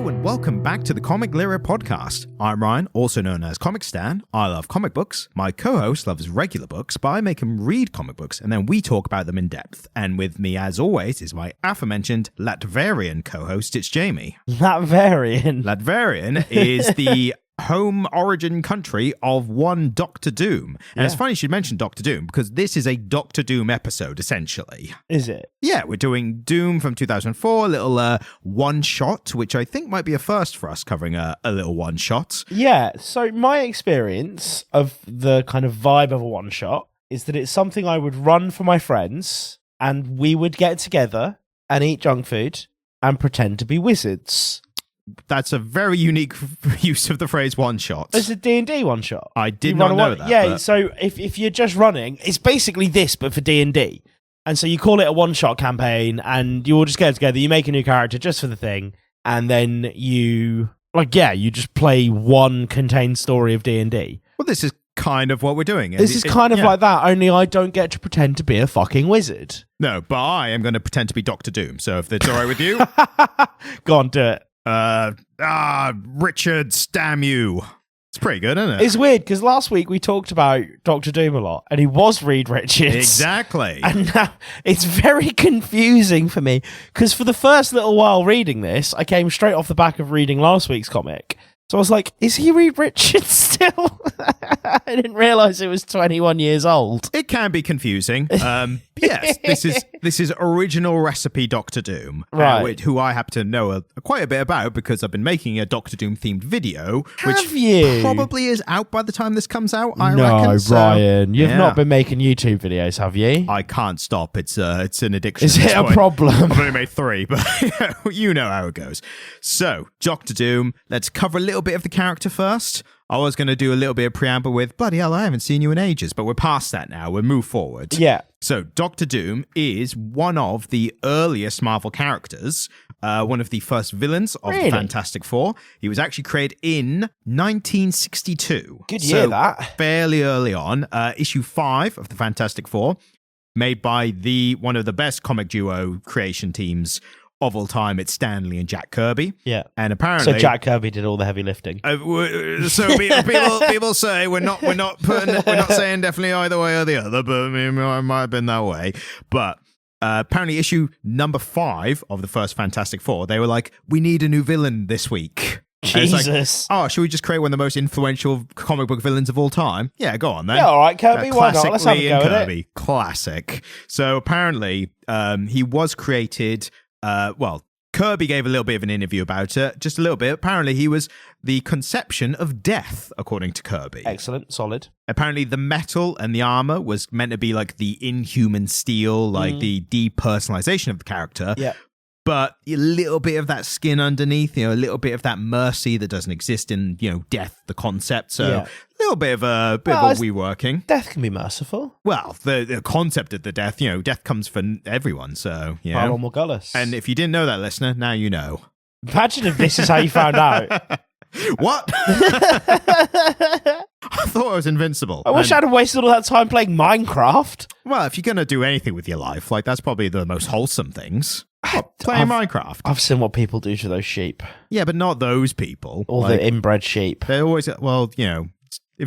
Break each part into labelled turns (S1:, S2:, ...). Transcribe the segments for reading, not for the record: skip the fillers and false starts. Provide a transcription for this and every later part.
S1: Hello and welcome back to the Comic Lyra podcast. I'm Ryan, also known as Comic Stan. I love comic books. My co-host loves regular books, but I make him read comic books and then we talk about them in depth. And with me, as always, is my aforementioned Latvian co-host, it's Jamie.
S2: Latvian
S1: is the home origin country of one Doctor Doom. And it's funny you should mention Doctor Doom because this is a Doctor Doom episode, essentially.
S2: Is it?
S1: Yeah, we're doing Doom from 2004, a little one-shot, which I think might be a first for us, covering a little one-shot.
S2: Yeah, so my experience of the kind of vibe of a one-shot is that it's something I would run for my friends and we would get together and eat junk food and pretend to be wizards.
S1: That's a very unique use of the phrase one-shot.
S2: It's a D&D one-shot.
S1: I did not know that.
S2: Yeah, so if you're just running, it's basically this, but for D&D. And so you call it a one-shot campaign, and you all just get together, you make a new character just for the thing, and then you just play one contained story of D&D.
S1: Well, this is kind of what we're doing.
S2: This is kind of like that, only I don't get to pretend to be a fucking wizard.
S1: No, but I am going to pretend to be Doctor Doom, so if it's all right with you...
S2: Go on, do it.
S1: Richard, damn you. It's pretty good, isn't it?
S2: It's weird, because last week we talked about Doctor Doom a lot, and he was Reed Richards.
S1: Exactly.
S2: And now it's very confusing for me, because for the first little while reading this, I came straight off the back of reading last week's comic. So I was like, is he Reed Richards still? I didn't realise it was 21 years old.
S1: It can be confusing. Yes, this is original recipe Doctor Doom,
S2: right?
S1: Who I happen to know quite a bit about because I've been making a Doctor Doom themed video,
S2: which
S1: probably is out by the time this comes out. I reckon.
S2: No, Ryan, you've
S1: yeah.
S2: not been making YouTube videos, have you?
S1: I can't stop. It's an addiction.
S2: Is it a problem?
S1: I've only made 3, but you know how it goes. So, Doctor Doom. Let's cover a little bit of the character first. I was going to do a little bit of preamble with, bloody hell, I haven't seen you in ages, but we're past that now. We'll move forward.
S2: Yeah.
S1: So Doctor Doom is one of the earliest Marvel characters, one of the first villains of the Fantastic Four. He was actually created in 1962.
S2: Good year, that.
S1: Fairly early on. Issue 5 of the Fantastic Four, made by one of the best comic duo creation teams of all time. It's Stan Lee and Jack Kirby.
S2: Yeah.
S1: And apparently...
S2: So Jack Kirby did all the heavy lifting.
S1: So people say we're not saying definitely either way or the other, but it might have been that way. But apparently issue number 5 of the first Fantastic Four, they were like, we need a new villain this week.
S2: Jesus.
S1: Like, should we just create one of the most influential comic book villains of all time? Yeah, go on then.
S2: Yeah, all right, Kirby, why not? Let's have a go at it.
S1: Classic. So apparently he was created... Kirby gave a little bit of an interview about it, just a little bit. Apparently, he was the conception of death, according to Kirby.
S2: Excellent, solid.
S1: Apparently, the metal and the armor was meant to be like the inhuman steel, like the depersonalization of the character.
S2: Yeah.
S1: But a little bit of that skin underneath, a little bit of that mercy that doesn't exist in, death, the concept. So a little bit of a reworking.
S2: Death can be merciful.
S1: Well, the concept of the death, death comes for everyone. So,
S2: Paul Morgullis.
S1: And if you didn't know that, listener, now you know.
S2: Imagine if this is how you found out.
S1: What? I thought I was invincible.
S2: I wish I'd have wasted all that time playing Minecraft.
S1: Well, if you're going to do anything with your life, that's probably the most wholesome things. Playing Minecraft.
S2: I've seen what people do to those sheep.
S1: Yeah, but not those people.
S2: All the inbred sheep.
S1: They're always, if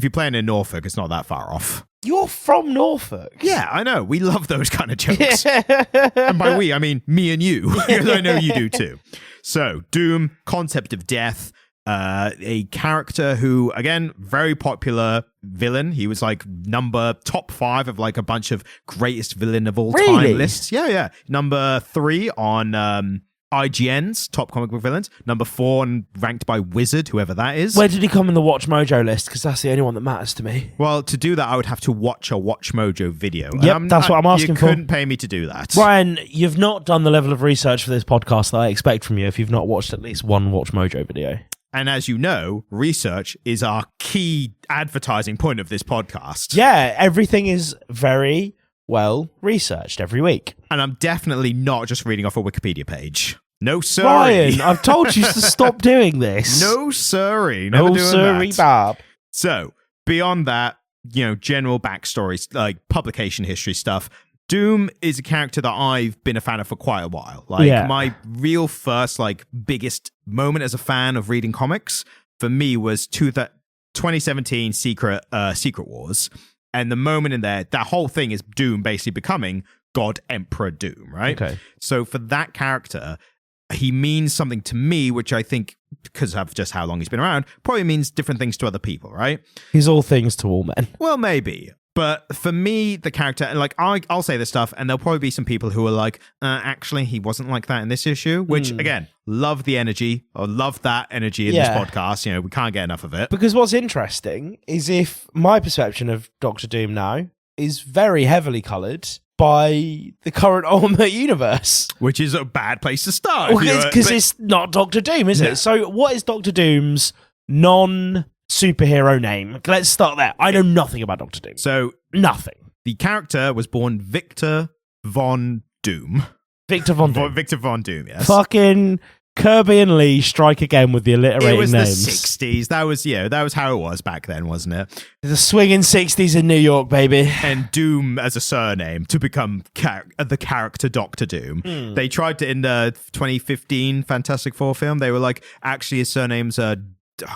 S1: you're playing in Norfolk, it's not that far off.
S2: You're from Norfolk.
S1: Yeah, I know. We love those kind of jokes. And by we, I mean me and you, because I know you do too. So, Doom, concept of death, a character who, again, very popular villain. He was top 5 of a bunch of greatest villain of all time lists. Yeah. Number 3 on IGN's top comic book villains. Number 4 and ranked by Wizard, whoever that is.
S2: Where did he come in the Watch Mojo list? Because that's the only one that matters to me.
S1: Well, to do that, I would have to watch a Watch Mojo video.
S2: Yep, that's what I'm asking for.
S1: You couldn't pay me to do that.
S2: Ryan, you've not done the level of research for this podcast that I expect from you if you've not watched at least one Watch Mojo video.
S1: And as you know, research is our key advertising point of this podcast.
S2: Yeah, everything is very well researched every week.
S1: And I'm definitely not just reading off a Wikipedia page. No, sirree.
S2: Ryan, I've told you to stop doing this.
S1: No, sirree. Never doing
S2: sirree,
S1: that.
S2: Bob.
S1: So, beyond that, general backstories, like publication history stuff, Doom is a character that I've been a fan of for quite a while. Like my real first like biggest moment as a fan of reading comics for me was 2017 Secret Wars. And the moment in there, that whole thing is Doom basically becoming God Emperor Doom, right?
S2: Okay.
S1: So for that character, he means something to me, which I think, because of just how long he's been around, probably means different things to other people, right?
S2: He's all things to all men.
S1: Well, maybe. But for me, the character, and like I'll say this stuff, and there'll probably be some people who are like, actually, he wasn't like that in this issue, which, again, love the energy, or love that energy in this podcast. You know, we can't get enough of it.
S2: Because what's interesting is if my perception of Doctor Doom now is very heavily coloured by the current Ultimate Universe.
S1: Which is a bad place to start.
S2: Because it's not Doctor Doom, is it? So what is Doctor Doom's non-superhero name? Let's start there. I know nothing about Doctor Doom.
S1: So
S2: nothing.
S1: The character was born Victor Von Doom.
S2: Victor Von Doom.
S1: Victor Von Doom, yes.
S2: Fucking Kirby and Lee strike again with the alliterating names.
S1: It was the 60s. That was how it was back then, wasn't it?
S2: The swinging 60s in New York, baby.
S1: And Doom as a surname to become the character Doctor Doom. They tried to, in the 2015 Fantastic Four film, they were like, actually his surname's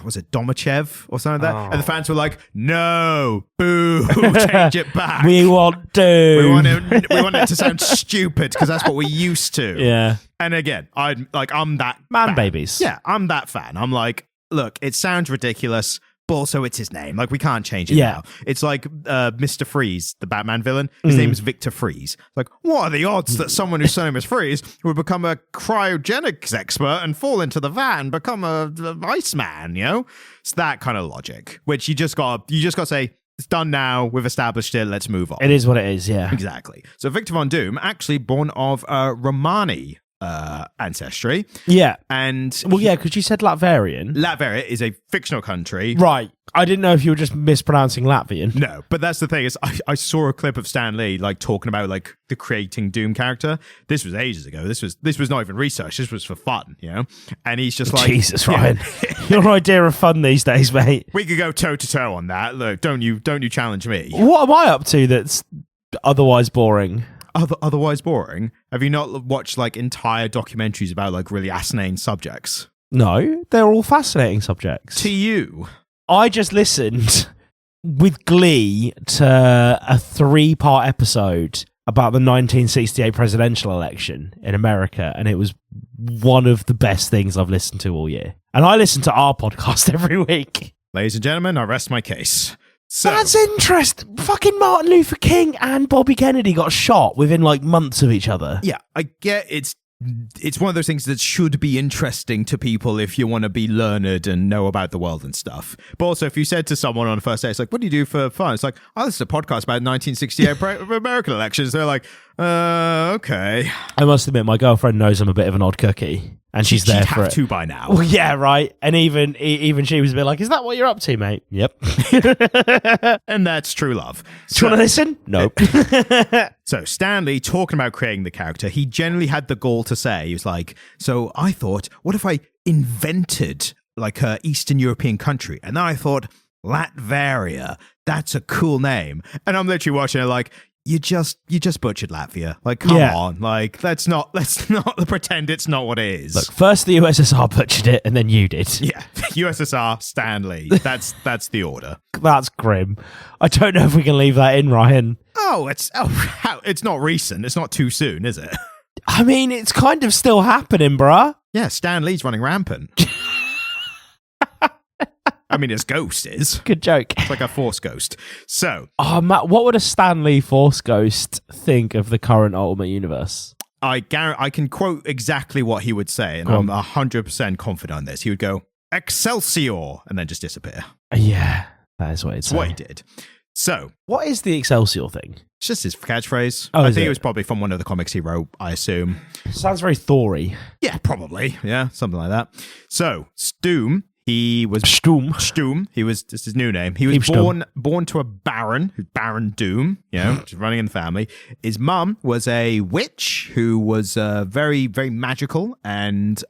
S1: was it Domachev or something like that? And the fans were like, no, boo, change it back.
S2: We want Doom.
S1: We want it to sound stupid because that's what we're used to.
S2: Yeah.
S1: And again, I'm that
S2: man
S1: fan.
S2: Babies.
S1: Yeah, I'm that fan. I'm like, look, it sounds ridiculous, but also it's his name. Like, we can't change it now. It's like Mr. Freeze, the Batman villain. His name is Victor Freeze. Like, what are the odds that someone whose surname is Freeze would become a cryogenics expert and fall into the vat and become a Iceman, you know? It's that kind of logic, which you just got to say, it's done now, we've established it, let's move on.
S2: It is what it is, yeah.
S1: Exactly. So Victor Von Doom, actually born of Romani ancestry.
S2: Yeah.
S1: And
S2: because you said Latvian.
S1: Latveria is a fictional country.
S2: Right. I didn't know if you were just mispronouncing Latvian.
S1: No, but that's the thing is I saw a clip of Stan Lee like talking about like the creating Doom character. This was ages ago. This was not even research. This was for fun, you know? And he's just like,
S2: Jesus, Ryan. Your idea of fun these days, mate.
S1: We could go toe to toe on that. Look, don't you challenge me.
S2: What am I up to that's otherwise boring?
S1: Otherwise boring? Have you not watched like entire documentaries about like really asinine subjects?
S2: No, they're all fascinating subjects.
S1: To you.
S2: I just listened with glee to a 3-part episode about the 1968 presidential election in America, and it was one of the best things I've listened to all year. And I listen to our podcast every week.
S1: Ladies and gentlemen, I rest my case. So,
S2: that's interesting. Fucking Martin Luther King and Bobby Kennedy got shot within like months of each other.
S1: Yeah, I get it's one of those things that should be interesting to people if you want to be learned and know about the world and stuff. But also, if you said to someone on the first day, it's like, what do you do for fun? It's like, I listen to a podcast about 1968 American elections. They're like, okay.
S2: I must admit, my girlfriend knows I'm a bit of an odd cookie. And she's there for it.
S1: She'd have to by now.
S2: Well, yeah, right. And even she was a bit like, is that what you're up to, mate? Yep.
S1: And that's true love.
S2: Do you want to listen? Nope.
S1: So Stan Lee, talking about creating the character, he generally had the goal to say, he was like, so I thought, what if I invented like a Eastern European country? And then I thought, Latveria, that's a cool name. And I'm literally watching it like, you just butchered Latvia. Like, come on. Like, let's not pretend it's not what it is.
S2: Look, first the USSR butchered it, and then you did.
S1: Yeah. USSR, Stan Lee. That's the order.
S2: That's grim. I don't know if we can leave that in, Ryan.
S1: It's not recent. It's not too soon, is it?
S2: I mean, it's kind of still happening, bruh.
S1: Yeah, Stan Lee's running rampant. I mean, his ghost is.
S2: Good joke.
S1: It's like a Force ghost. So.
S2: Oh, Matt, what would a Stan Lee Force ghost think of the current Ultimate Universe?
S1: I can quote exactly what he would say, and I'm 100% confident on this. He would go, Excelsior, and then just disappear.
S2: Yeah, that is what it's
S1: what he did. So.
S2: What is the Excelsior thing?
S1: It's just his catchphrase.
S2: Oh,
S1: I think it was probably from one of the comics he wrote, I assume.
S2: Sounds very Thor-y.
S1: Yeah, probably. Yeah, something like that. So, Doom. He was Stum. He was just his new name. He was born to a baron, Baron Doom, just running in the family. His mum was a witch who was very, very magical and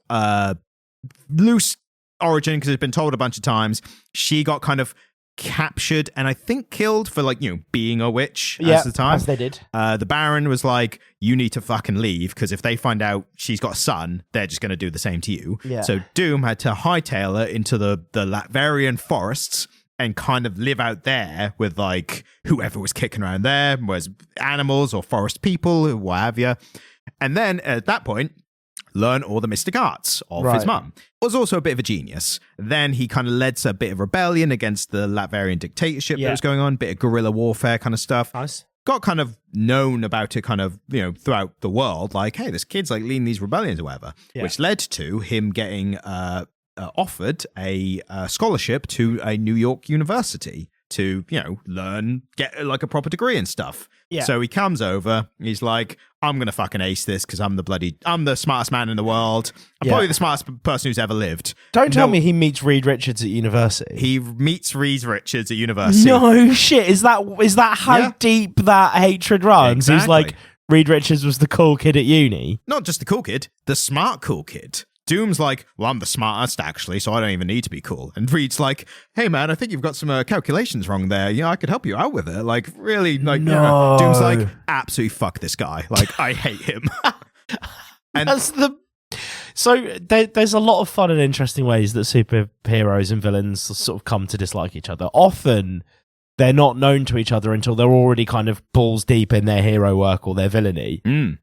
S1: loose origin because it's been told a bunch of times. She got kind of captured and I think killed for like, being a witch at the time.
S2: As they did.
S1: The Baron was like, you need to fucking leave because if they find out she's got a son, they're just going to do the same to you.
S2: Yeah.
S1: So Doom had to hightail her into the Latverian forests and kind of live out there with like whoever was kicking around there, was animals or forest people, what have you. And then at that point, learn all the mystic arts of his mum. Was also a bit of a genius. Then he kind of led to a bit of rebellion against the Latverian dictatorship that was going on, bit of guerrilla warfare kind of stuff.
S2: Nice.
S1: Got kind of known about it kind of, throughout the world, like, hey, this kid's like leading these rebellions or whatever, which led to him getting offered a scholarship to a New York university to, get like a proper degree and stuff. Yeah. So he comes over, he's like, I'm going to fucking ace this because I'm the smartest man in the world. I'm probably the smartest person who's ever lived.
S2: Don't tell me he meets Reed Richards at university.
S1: He meets Reed Richards at university.
S2: No shit. Is that how deep that hatred runs?
S1: Exactly.
S2: He's like, Reed Richards was the cool kid at uni.
S1: Not just the cool kid, the smart cool kid. Doom's like, well, I'm the smartest, actually, so I don't even need to be cool. And Reed's like, hey, man, I think you've got some calculations wrong there. I could help you out with it. Like, really? Like,
S2: no.
S1: Doom's like, absolutely fuck this guy. Like, I hate him. And
S2: So there's a lot of fun and interesting ways that superheroes and villains sort of come to dislike each other. Often, they're not known to each other until they're already kind of balls deep in their hero work or their villainy.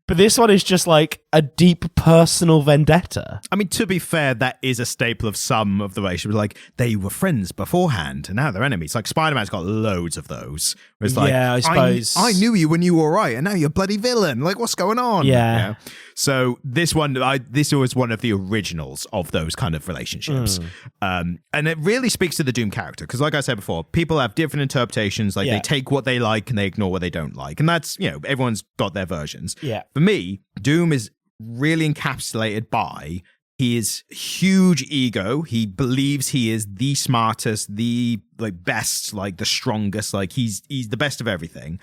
S2: But this one is just like a deep personal vendetta.
S1: I mean, to be fair, that is a staple of some of the relationships. Like, they were friends beforehand, and now they're enemies. Like, Spider-Man's got loads of those. It's like,
S2: yeah, I suppose.
S1: I knew you when you were right, and now you're a bloody villain. Like, what's going on?
S2: Yeah.
S1: So this was one of the originals of those kind of relationships. And it really speaks to the Doom character. Because like I said before, people have different interpretations. Like, they take what they like and they ignore what they don't like. And that's, everyone's got their versions.
S2: Yeah.
S1: For me, Doom is really encapsulated by his huge ego. He believes he is the smartest, the best, the strongest, he's the best of everything.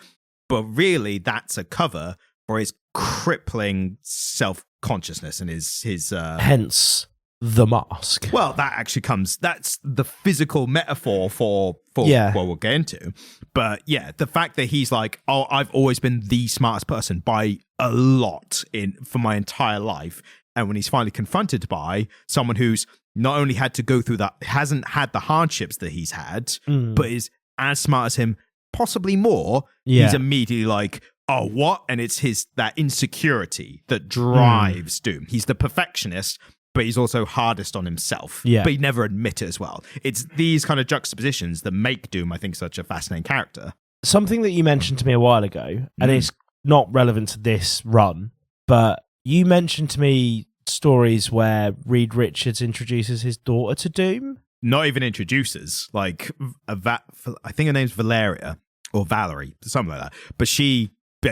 S1: But really, that's a cover for his crippling self-consciousness and his
S2: hence the mask.
S1: Well, that's the physical metaphor for what we'll get into. But yeah, the fact that he's like, oh, I've always been the smartest person by a lot for my entire life. And when he's finally confronted by someone who's not only had to go through that, hasn't had the hardships that he's had, but is as smart as him, possibly more, he's immediately like, oh, what? And it's that insecurity that drives Doom. He's the perfectionist, but he's also hardest on himself. Yeah. But he'd never admit it as well. It's these kind of juxtapositions that make Doom, I think, such a fascinating character.
S2: Something that you mentioned to me a while ago, and it's not relevant to this run, but you mentioned to me stories where Reed Richards introduces his daughter to Doom.
S1: Not even introduces. Like, I think her name's Valeria, or Valerie, something like that. But she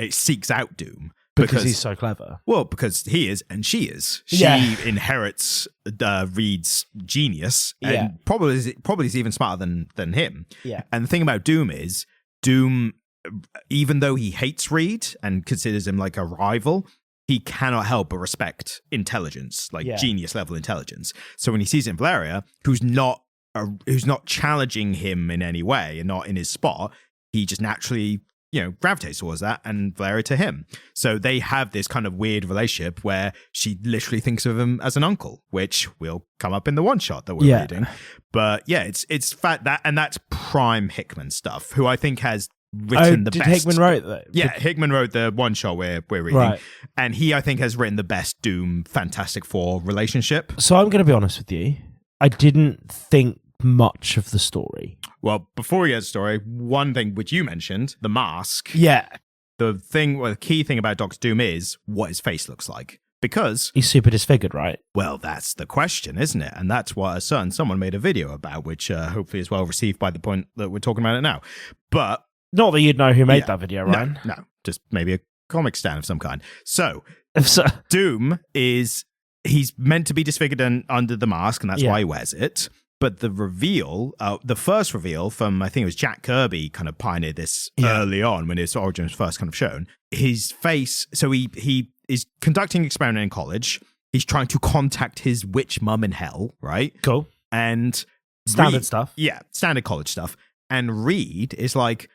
S1: seeks out Doom.
S2: Because he's so clever.
S1: Well, because he is and she is. She inherits Reed's genius and probably is even smarter than him. Yeah. And the thing about Doom is, Doom, even though he hates Reed and considers him like a rival, he cannot help but respect intelligence, genius level intelligence. So when he sees in Valeria, who's not challenging him in any way and not in his spot, he just naturally gravitates towards that, and Valeria to him. So they have this kind of weird relationship where she literally thinks of him as an uncle, which will come up in the one shot that we're reading. But yeah, it's fat that's prime Hickman stuff, who I think has written the best.
S2: Hickman write that?
S1: Yeah, Hickman wrote the one shot we're reading, and he I think has written the best Doom Fantastic Four relationship.
S2: So I'm going to be honest with you, I didn't think much of the story.
S1: Well, before we get to the story, one thing which you mentioned, the mask.
S2: Yeah.
S1: The key thing about Dr. Doom is what his face looks like. Because
S2: he's super disfigured, right?
S1: Well, that's the question, isn't it? And that's what someone made a video about, which hopefully is well received by the point that we're talking about it now. But
S2: not that you'd know who made that video, Ryan.
S1: No, just maybe a comic stan of some kind. So Doom he's meant to be disfigured under the mask, and that's why he wears it. But the reveal, the first reveal from, I think it was Jack Kirby, kind of pioneered this early on when his origin was first kind of shown. His face, so he is conducting an experiment in college. He's trying to contact his witch mum in hell, right?
S2: Cool.
S1: And
S2: standard stuff.
S1: Yeah, standard college stuff. And Reed is like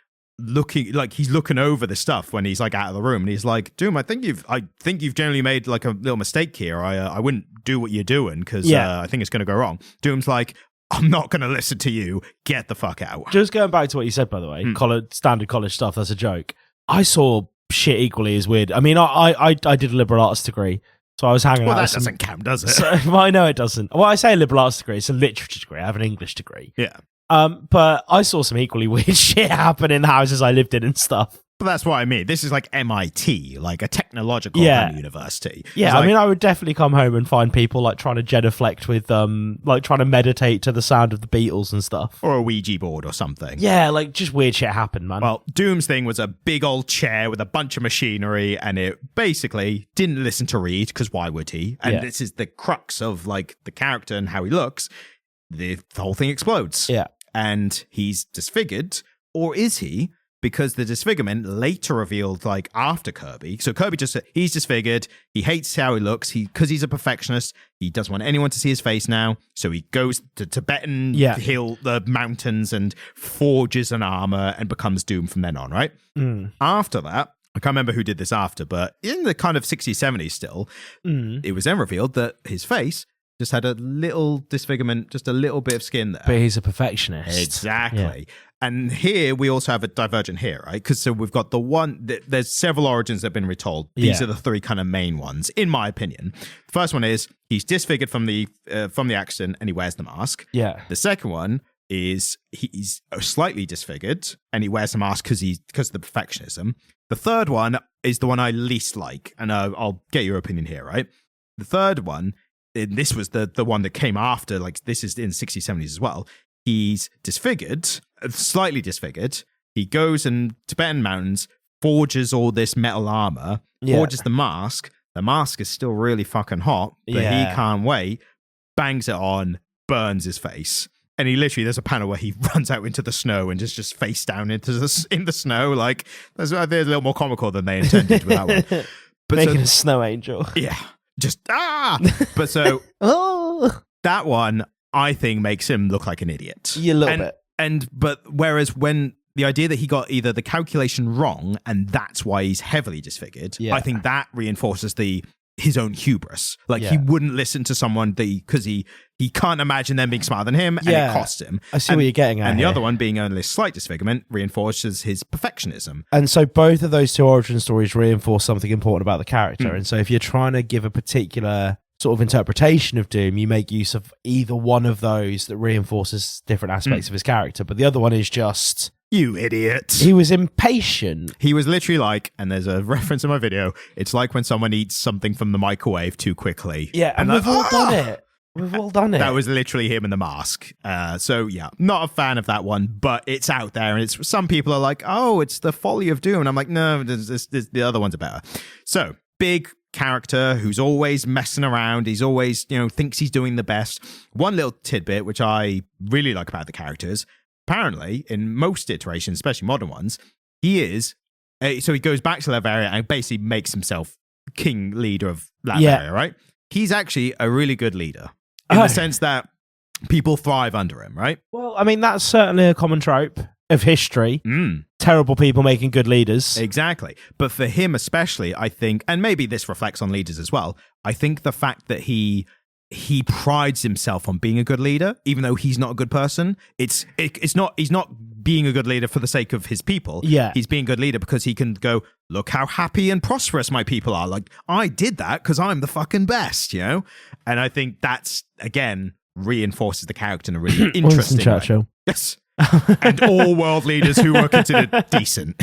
S1: he's looking over the stuff when he's like out of the room, and he's like, Doom, I think you've generally made like a little mistake here. I wouldn't do what you're doing because I think it's going to go wrong. Doom's like, I'm not going to listen to you. Get the fuck out.
S2: Just going back to what you said, by the way, standard college stuff, that's a joke. I saw shit equally as weird. I mean, I did a liberal arts degree, so I was hanging out.
S1: Well, that doesn't count, does it?
S2: Well, I know it doesn't. Well, I say a liberal arts degree. It's a literature degree. I have an English degree.
S1: Yeah.
S2: But I saw some equally weird shit happen in the houses I lived in and stuff.
S1: But that's what I mean. This is like MIT, like a technological kind of university.
S2: Yeah,
S1: I
S2: mean, I would definitely come home and find people like trying to genuflect with, like trying to meditate to the sound of the Beatles and stuff.
S1: Or a Ouija board or something.
S2: Yeah, like just weird shit happened, man.
S1: Well, Doom's thing was a big old chair with a bunch of machinery, and it basically didn't listen to Reed, because why would he? And this is the crux of like the character and how he looks. The whole thing explodes.
S2: Yeah.
S1: And he's disfigured, or is he? Because the disfigurement later revealed, like, after Kirby. So Kirby he's disfigured. He hates how he looks. Because he's a perfectionist, he doesn't want anyone to see his face now. So he goes to Tibetan hill, the mountains, and forges an armor and becomes Doom from then on, right? After that, I can't remember who did this after, but in the kind of 60s, 70s still, it was then revealed that his face just had a little disfigurement, just a little bit of skin there.
S2: But he's a perfectionist.
S1: Exactly. Yeah. And here we also have a divergent here, right? Because so we've got the one, there's several origins that have been retold. These are the three kind of main ones, in my opinion. The first one is he's disfigured from the accident and he wears the mask.
S2: Yeah.
S1: The second one is he's slightly disfigured and he wears the mask because of the perfectionism. The third one is the one I least like, and I'll get your opinion here, right? The third one, and this was the one that came after, like this is in 60s, 70s as well. He's disfigured, slightly disfigured. He goes in Tibetan mountains, forges all this metal armor, forges the mask. The mask is still really fucking hot, but he can't wait. Bangs it on, burns his face. And he literally, there's a panel where he runs out into the snow and just face down in the snow. Like, there's a little more comical than they intended with that one. But
S2: making a snow angel.
S1: Yeah. Just, But so, that one, I think, makes him look like an idiot.
S2: A little bit.
S1: But whereas when the idea that he got either the calculation wrong and that's why he's heavily disfigured, I think that reinforces his own hubris. Like he wouldn't listen to someone because he can't imagine them being smarter than him, and it costs him.
S2: I see what you're getting at.
S1: And
S2: here.
S1: the other one being only a slight disfigurement reinforces his perfectionism.
S2: And so both of those two origin stories reinforce something important about the character. And so if you're trying to give a particular sort of interpretation of Doom, you make use of either one of those that reinforces different aspects of his character. But the other one is just...
S1: You idiot.
S2: He was impatient.
S1: He was literally like, and there's a reference in my video, it's like when someone eats something from the microwave too quickly.
S2: Yeah, and we've all done it. We've all done it.
S1: That was literally him in the mask. So yeah, not a fan of that one, but it's out there, and it's some people are like, oh, it's the folly of Doom. And I'm like, no, the other ones are better. So, big character who's always messing around. He's always, thinks he's doing the best. One little tidbit, which I really like about the characters, apparently, in most iterations, especially modern ones, he is, so he goes back to Latveria and basically makes himself king leader of Latveria, right? He's actually a really good leader in the sense that people thrive under him, right?
S2: Well, I mean, that's certainly a common trope of history. Terrible people making good leaders.
S1: Exactly. But for him especially, I think, and maybe this reflects on leaders as well, I think the fact that he prides himself on being a good leader, even though he's not a good person. He's not being a good leader for the sake of his people.
S2: Yeah.
S1: He's being a good leader because he can go, look how happy and prosperous my people are. Like, I did that because I'm the fucking best, And I think that's, again, reinforces the character in a really interesting
S2: Winston
S1: way.
S2: Churchill.
S1: Yes. And all world leaders who were considered decent.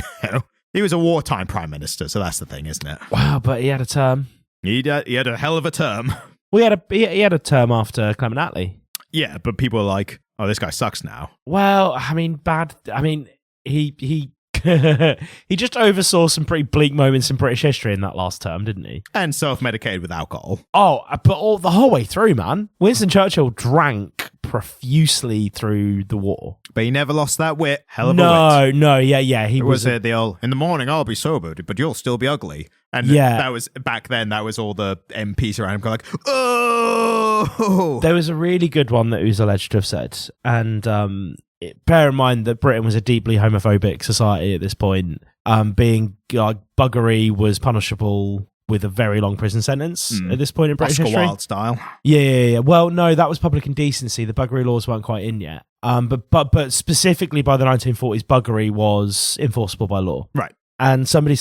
S1: He was a wartime prime minister, so that's the thing, isn't it?
S2: Wow, but he had a term.
S1: He had a hell of a term.
S2: Well, he had a term after Clement Attlee.
S1: Yeah, but people are like, oh, this guy sucks now.
S2: Well, I mean, bad. I mean, he he just oversaw some pretty bleak moments in British history in that last term, didn't he?
S1: And self-medicated with alcohol.
S2: Oh, but the whole way through, man. Winston Churchill drank profusely through the war.
S1: But he never lost that wit. Hell of a wit.
S2: No, yeah. He was
S1: the old, in the morning I'll be sober, but you'll still be ugly. And that was, back then, that was all the MPs around him going like, oh!
S2: There was a really good one that he was alleged to have said. And bear in mind that Britain was a deeply homophobic society at this point. Being buggery was punishable with a very long prison sentence at this point in British
S1: Oscar
S2: history.
S1: Wilde style.
S2: Yeah. Well, no, that was public indecency. The buggery laws weren't quite in yet. But specifically by the 1940s, buggery was enforceable by law.
S1: Right.
S2: And somebody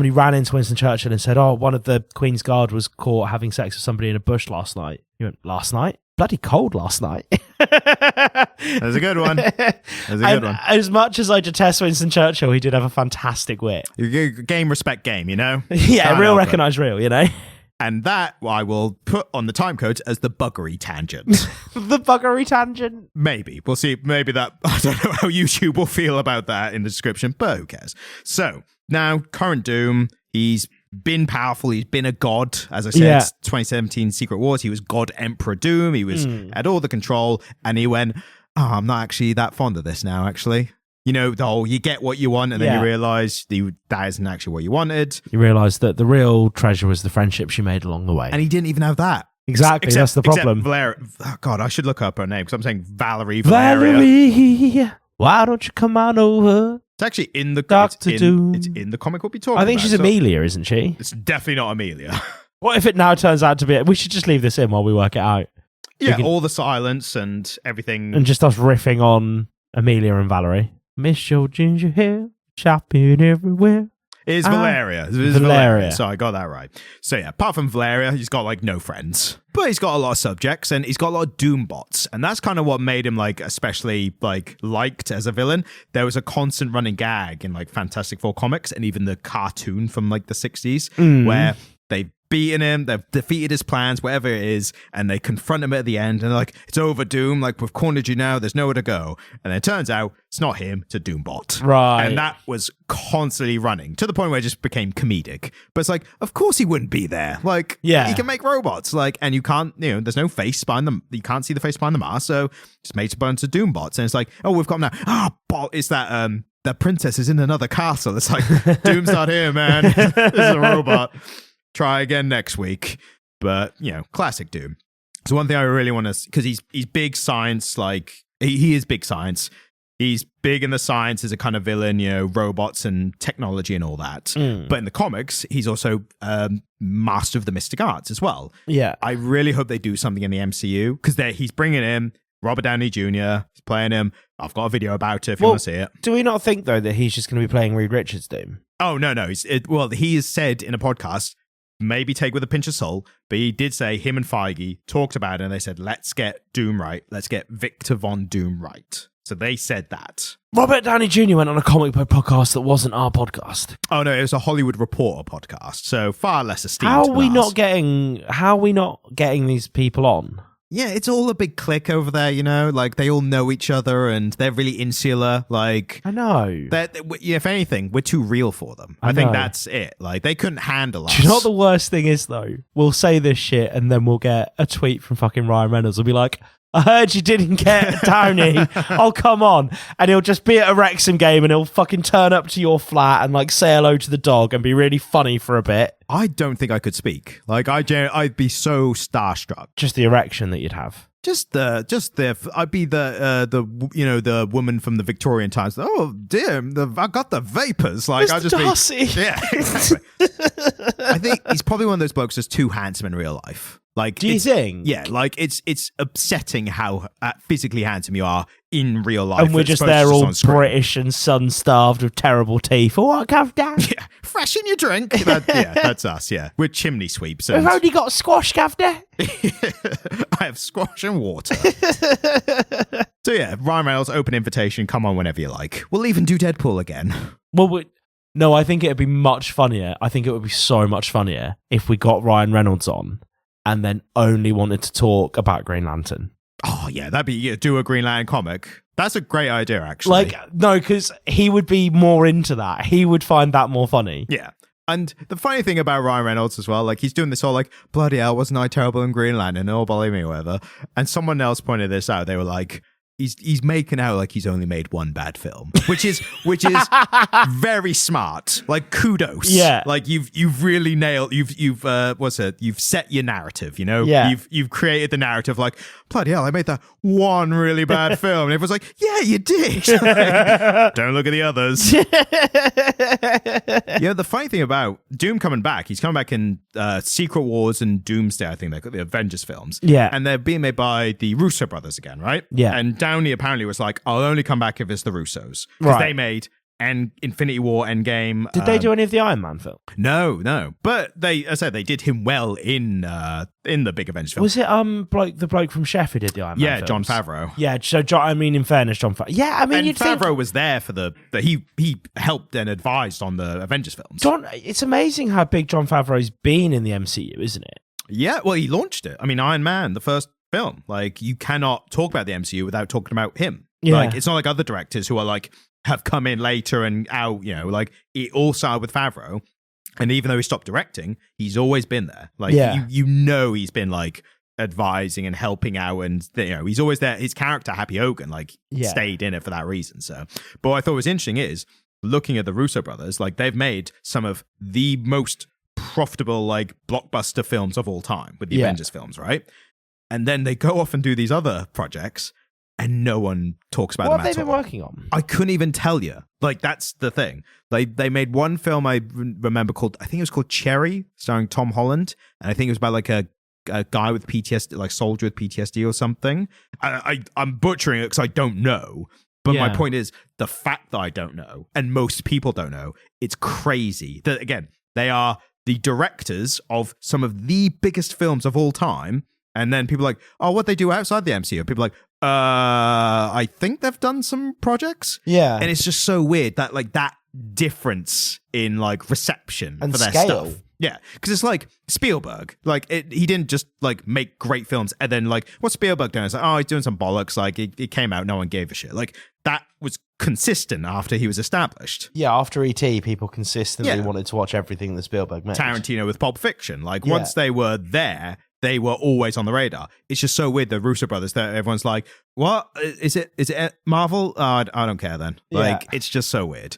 S2: ran into Winston Churchill and said, "Oh, one of the Queen's Guard was caught having sex with somebody in a bush last night." He went, "Last night? Bloody cold last night."
S1: That's a good one.
S2: As much as I detest Winston Churchill, he did have a fantastic wit.
S1: Game, respect, game, you know?
S2: Yeah, real recognise real, you know?
S1: And that I will put on the Timecodes as the buggery tangent.
S2: The buggery tangent?
S1: Maybe. We'll see. Maybe that, I don't know how YouTube will feel about that in the description, but who cares? So, now, current Doom, he's been powerful. He's been a god. As I said, 2017 Secret Wars, he was God Emperor Doom. He had all the control, and he went, I'm not actually that fond of this now, actually. You know, the whole, you get what you want, and then you realise that isn't actually what you wanted.
S2: You realise that the real treasure was the friendships you made along the way.
S1: And he didn't even have that.
S2: Exactly, that's the problem.
S1: God, I should look up her name, because I'm saying Valeria.
S2: Valerie, why don't you come on over?
S1: It's actually in the
S2: Doom.
S1: It's in the comic we'll be talking about.
S2: I think she's Amelia, isn't she?
S1: It's definitely not Amelia.
S2: What if it now turns out to be... We should just leave this in while we work it out.
S1: Yeah, all the silence and everything.
S2: And just us riffing on Amelia and Valerie. Miss your ginger hair, shopping everywhere.
S1: It's Valeria.
S2: Valeria.
S1: So I got that right. So yeah, apart from Valeria, he's got like no friends. But he's got a lot of subjects and he's got a lot of Doom bots. And that's kind of what made him like especially like liked as a villain. There was a constant running gag in like Fantastic Four comics and even the cartoon from like the 60s where they've beaten him, they've defeated his plans, whatever it is, and they confront him at the end and they're like, it's over, Doom, like we've cornered you now, there's nowhere to go. And then it turns out it's not him, it's a Doombot.
S2: Right.
S1: And that was constantly running to the point where it just became comedic. But it's like, of course he wouldn't be there. Like, he can make robots, like, and you can't, you know, there's no face behind them, you can't see the face behind the mask, so just makes a bunch of Doombots. And it's like, oh, we've got him now. Bot, it's that that princess is in another castle. It's like, Doom's not here, man. This is a robot. Try again next week. But, you know, classic Doom. So one thing I really want to, because he's big science, like, he is big science. He's big in the science as a kind of villain, you know, robots and technology and all that. But in the comics, he's also master of the mystic arts as well.
S2: Yeah.
S1: I really hope they do something in the MCU, because he's bringing in Robert Downey Jr., he's playing him. I've got a video about it if you want to see it.
S2: Do we not think, though, that he's just going to be playing Reed Richards' Doom?
S1: Oh, no. He has said in a podcast, maybe take with a pinch of salt, but he did say him and Feige talked about it and they said, let's get Doom right. Let's get Victor Von Doom right. So they said that.
S2: Robert Downey Jr. went on a comic book podcast that wasn't our podcast.
S1: Oh, no, it was a Hollywood Reporter podcast, so far less esteemed.
S2: How are we not getting these people on?
S1: Yeah, it's all a big clique over there, you know? Like, they all know each other and they're really insular. Like,
S2: I know.
S1: If anything, we're too real for them. I think that's it. Like, they couldn't handle us.
S2: Do you know what the worst thing is, though? We'll say this shit and then we'll get a tweet from fucking Ryan Reynolds. We'll be like, I heard you didn't get Downey. Oh, come on. And he'll just be at a Wrexham game and he'll fucking turn up to your flat and like say hello to the dog and be really funny for a bit.
S1: I don't think I could speak. Like, I'd be so starstruck.
S2: Just the erection that you'd have.
S1: I'd be the woman from the Victorian times. Oh dear, I got the vapors. Like, I just
S2: Darcy.
S1: Yeah, exactly. I think he's probably one of those blokes that's too handsome in real life. Like,
S2: do you think?
S1: Yeah, like it's upsetting how physically handsome you are in real life.
S2: And we're just there all British and sun-starved with terrible teeth. Oh, what have done?
S1: Yeah, freshen your drink. That's us. Yeah, we're chimney sweeps.
S2: We've only got squash, Governor.
S1: I have squash and water. So yeah, Ryan Reynolds, open invitation. Come on whenever you like. We'll even do Deadpool again.
S2: Well, no, I think it'd be much funnier. I think it would be so much funnier if we got Ryan Reynolds on and then only wanted to talk about Green Lantern.
S1: Oh, yeah, that'd be, do a Green Lantern comic. That's a great idea, actually.
S2: Like, no, because he would be more into that. He would find that more funny.
S1: Yeah. And the funny thing about Ryan Reynolds as well, like, he's doing this all like, bloody hell, wasn't I terrible in Green Lantern? Oh, believe me, whatever. And someone else pointed this out. They were like, he's making out like he's only made one bad film, which is very smart. Like, kudos.
S2: Yeah.
S1: Like, you've really nailed. You've You've set your narrative. You know.
S2: Yeah.
S1: You've created the narrative. Like, bloody hell, I made that one really bad film, and everyone's like, yeah, you did. Like, don't look at the others. Yeah. The funny thing about Doom coming back, he's coming back in Secret Wars and Doomsday. I think they're the Avengers films.
S2: Yeah.
S1: And they're being made by the Russo brothers again, right?
S2: Yeah.
S1: And Downey apparently was like, I'll only come back if it's the Russos. Because they made Infinity War, Endgame.
S2: Did they do any of the Iron Man film?
S1: No. But as I said, they did him well in the big Avengers film.
S2: Was it the bloke from Chef who did the Iron Man films?
S1: John Favreau.
S2: Yeah, so in fairness, John Favreau. Yeah, I mean,
S1: and Favreau was there for he helped and advised on the Avengers films.
S2: It's amazing how big John Favreau's been in the MCU, isn't it?
S1: Yeah, well, he launched it. I mean, Iron Man, the first film. Like, you cannot talk about the MCU without talking about him.
S2: Yeah.
S1: Like, it's not like other directors who are like, have come in later and out, you know, like, it all started with Favreau. And even though he stopped directing, he's always been there. Like, you know, he's been like advising and helping out, and you know, he's always there. His character, Happy Hogan, like, stayed in it for that reason. So, but what I thought was interesting is looking at the Russo brothers, like, they've made some of the most profitable, like, blockbuster films of all time with the Avengers films, right? And then they go off and do these other projects, and no one talks about them at all.
S2: What have they been working on?
S1: I couldn't even tell you. Like, that's the thing. They made one film I remember called, I think it was called Cherry, starring Tom Holland, and I think it was about like a guy with PTSD, like soldier with PTSD or something. I'm butchering it because I don't know. But my point is, the fact that I don't know, and most people don't know, it's crazy. That, again, they are the directors of some of the biggest films of all time. And then people are like, oh, what they do outside the MCU? People are like, I think they've done some projects.
S2: Yeah.
S1: And it's just so weird that, like, that difference in, like, reception
S2: and
S1: for their
S2: scale.
S1: stuff. Yeah, because it's like Spielberg. Like, he didn't just, like, make great films and then, like, what's Spielberg doing? It's like, oh, he's doing some bollocks. Like, it came out, no one gave a shit. Like, that was consistent after he was established.
S2: Yeah, after E.T., people consistently wanted to watch everything that Spielberg made.
S1: Tarantino with Pulp Fiction. Like, once they were there, they were always on the radar. It's just so weird, the Russo brothers, that everyone's like, what? Is it Marvel? I don't care then. Like, it's just so weird.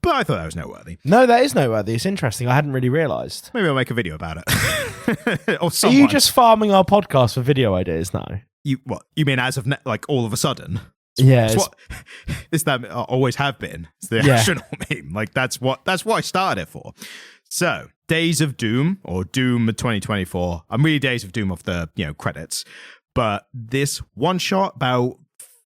S1: But I thought that was noteworthy.
S2: No, that is noteworthy. It's interesting. I hadn't really realised.
S1: Maybe I'll make a video about it. Or
S2: someone. Are you just farming our podcast for video ideas now?
S1: You mean as of like all of a sudden?
S2: Yeah,
S1: it's that always have been. It's the actual meme. Like, that's what I started it for. So, Days of Doom, or Doom 2024. I'm really Days of Doom off the credits, but this one shot, about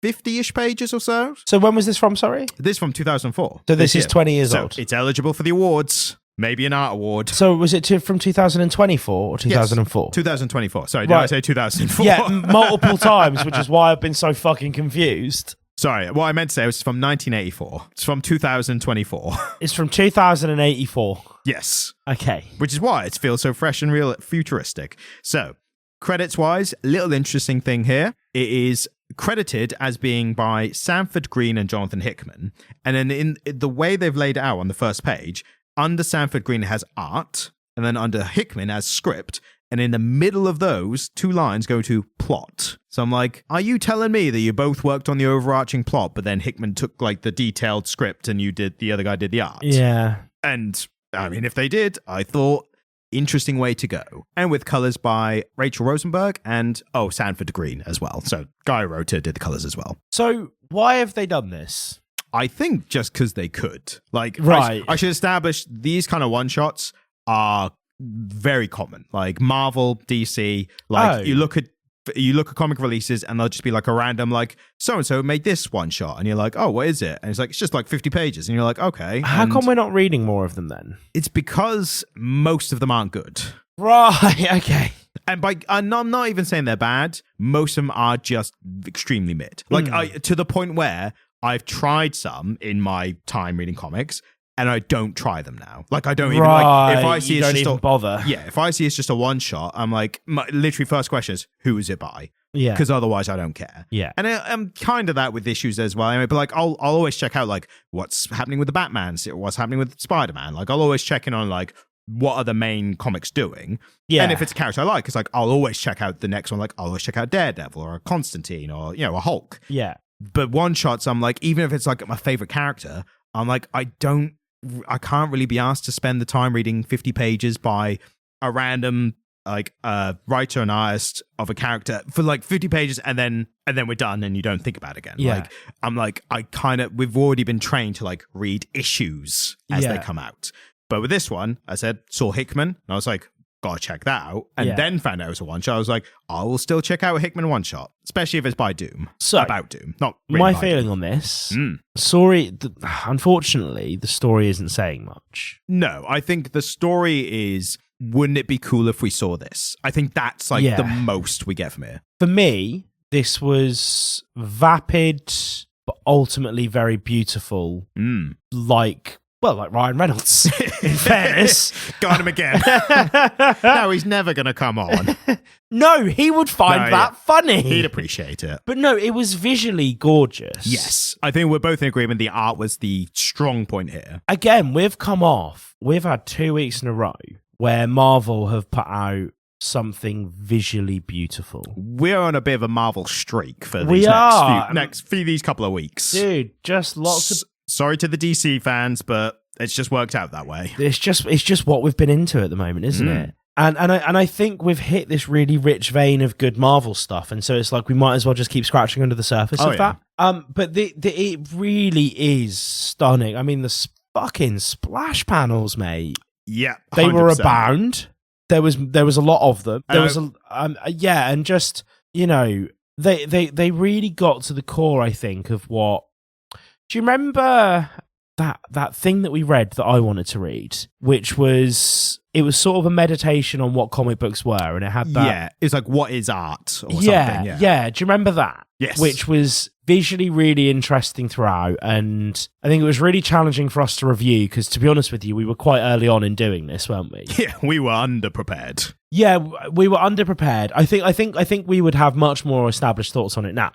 S1: 50-ish pages or so.
S2: So when was this from? Sorry,
S1: this from 2004.
S2: So this is 20 years old.
S1: It's eligible for the awards. Maybe an art award.
S2: So was it from 2024 or 2004?
S1: Yes, 2024. Sorry, did I say 2004?
S2: Yeah, multiple times, which is why I've been so fucking confused.
S1: Sorry, what I meant to say was from 1984. It's from 2024.
S2: It's from 2084.
S1: Yes.
S2: Okay.
S1: Which is why it feels so fresh and real, futuristic. So, credits-wise, little interesting thing here. It is credited as being by Sanford Greene and Jonathan Hickman. And then in the way they've laid it out on the first page, under Sanford Greene it has art, and then under Hickman as script, and in the middle of those, 2 lines go to plot. So I'm like, are you telling me that you both worked on the overarching plot, but then Hickman took, like, the detailed script and the other guy did the art?
S2: Yeah.
S1: And, I mean, if they did, I thought, interesting way to go. And with colors by Rachelle Rosenburg and, Sanford Greene as well. So Guy Rota did the colors as well.
S2: So why have they done this?
S1: I think just because they could. Like,
S2: right.
S1: I should establish these kind of one-shots are very common. Like Marvel, DC, like you look at comic releases and they'll just be like a random, like, so-and-so made this one shot. And you're like, oh, what is it? And it's like, it's just like 50 pages. And you're like, okay.
S2: How come we're not reading more of them then?
S1: It's because most of them aren't good.
S2: Right, okay.
S1: And I'm not even saying they're bad. Most of them are just extremely mid. Like, to the point where I've tried some in my time reading comics, and I don't try them now. Like, I don't even, like, if I see it's just
S2: bother.
S1: Yeah, if I see it's just a one shot, I'm like, my literally first question is, who is it by?
S2: Yeah.
S1: Because otherwise I don't care.
S2: Yeah.
S1: And I'm kind of that with issues as well. I mean, but like, I'll always check out, like, what's happening with the Batman, what's happening with Spider-Man. Like, I'll always check in on, like, what are the main comics doing? Yeah. And if it's a character I like, it's like, I'll always check out the next one. Like, I'll always check out Daredevil or a Constantine or, a Hulk.
S2: Yeah.
S1: But one-shots, I'm like, even if it's like my favorite character, I'm like, I can't really be asked to spend the time reading 50 pages by a random like writer and artist of a character for like 50 pages and then we're done and you don't think about it again.
S2: Yeah.
S1: Like I'm like, we've already been trained to like read issues as they come out. But with this one, I saw Hickman and I was like, gotta check that out. And then found out it was a one shot. I was like, I will still check out a Hickman one shot, especially if it's by Doom.
S2: So
S1: about Doom, not really
S2: my
S1: by
S2: feeling
S1: Doom.
S2: on this. Sorry, unfortunately, the story isn't saying much.
S1: No, I think the story is, wouldn't it be cool if we saw this? I think that's like the most we get from here.
S2: For me, this was vapid, but ultimately very beautiful. Like Ryan Reynolds, in fairness.
S1: Got him again. No, he's never going to come on.
S2: No, he would find that funny.
S1: He'd appreciate it.
S2: But no, it was visually gorgeous.
S1: Yes. I think we're both in agreement the art was the strong point here.
S2: Again, we've had 2 weeks in a row where Marvel have put out something visually beautiful.
S1: We're on a bit of a Marvel streak for these couple of weeks.
S2: Dude, just lots of...
S1: Sorry to the DC fans, but it's just worked out that way.
S2: It's just what we've been into at the moment, isn't it? And I think we've hit this really rich vein of good Marvel stuff, and so it's like we might as well just keep scratching under the surface of that. But it really is stunning. I mean, the fucking splash panels, mate.
S1: Yeah, 100%.
S2: They were abound. There was a lot of them. There was and just they really got to the core, I think, of what. Do you remember that thing that we read that I wanted to read, which was sort of a meditation on what comic books were, and it had that.
S1: Yeah, it's like what is art or something.
S2: Yeah. Do you remember that?
S1: Yes.
S2: Which was visually really interesting throughout, and I think it was really challenging for us to review because, to be honest with you, we were quite early on in doing this, weren't we?
S1: Yeah, we were underprepared.
S2: Yeah, we were underprepared. I think we would have much more established thoughts on it now.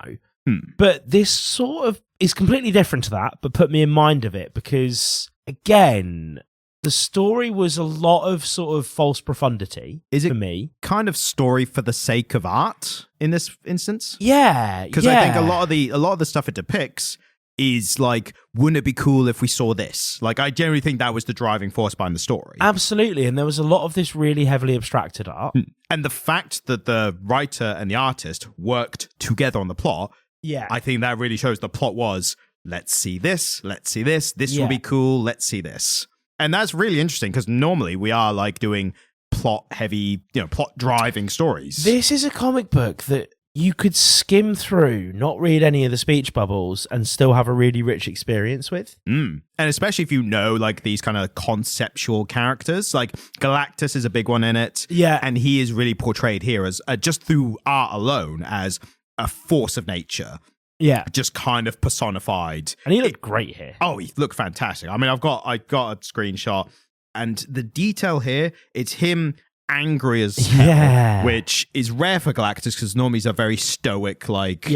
S2: But this sort of is completely different to that, but put me in mind of it because, again, the story was a lot of sort of false profundity. Is it for me?
S1: Kind of story for the sake of art in this instance?
S2: Yeah,
S1: because I think a lot of the stuff it depicts is like, wouldn't it be cool if we saw this? Like, I generally think that was the driving force behind the story.
S2: Absolutely, and there was a lot of this really heavily abstracted art.
S1: And the fact that the writer and the artist worked together on the plot, I think that really shows the plot was, let's see this will be cool, let's see this. And that's really interesting because normally we are like doing plot heavy, plot driving stories.
S2: This is a comic book that you could skim through, not read any of the speech bubbles, and still have a really rich experience with.
S1: And especially if you know, like, these kind of conceptual characters. Like, Galactus is a big one in it.
S2: Yeah.
S1: And he is really portrayed here as, just through art alone, as a force of nature.
S2: Yeah.
S1: Just kind of personified.
S2: And he looked great here.
S1: Oh, he looked fantastic. I mean, I got a screenshot, and the detail here, it's him angry as hell, which is rare for Galactus because normally he's a very stoic, like,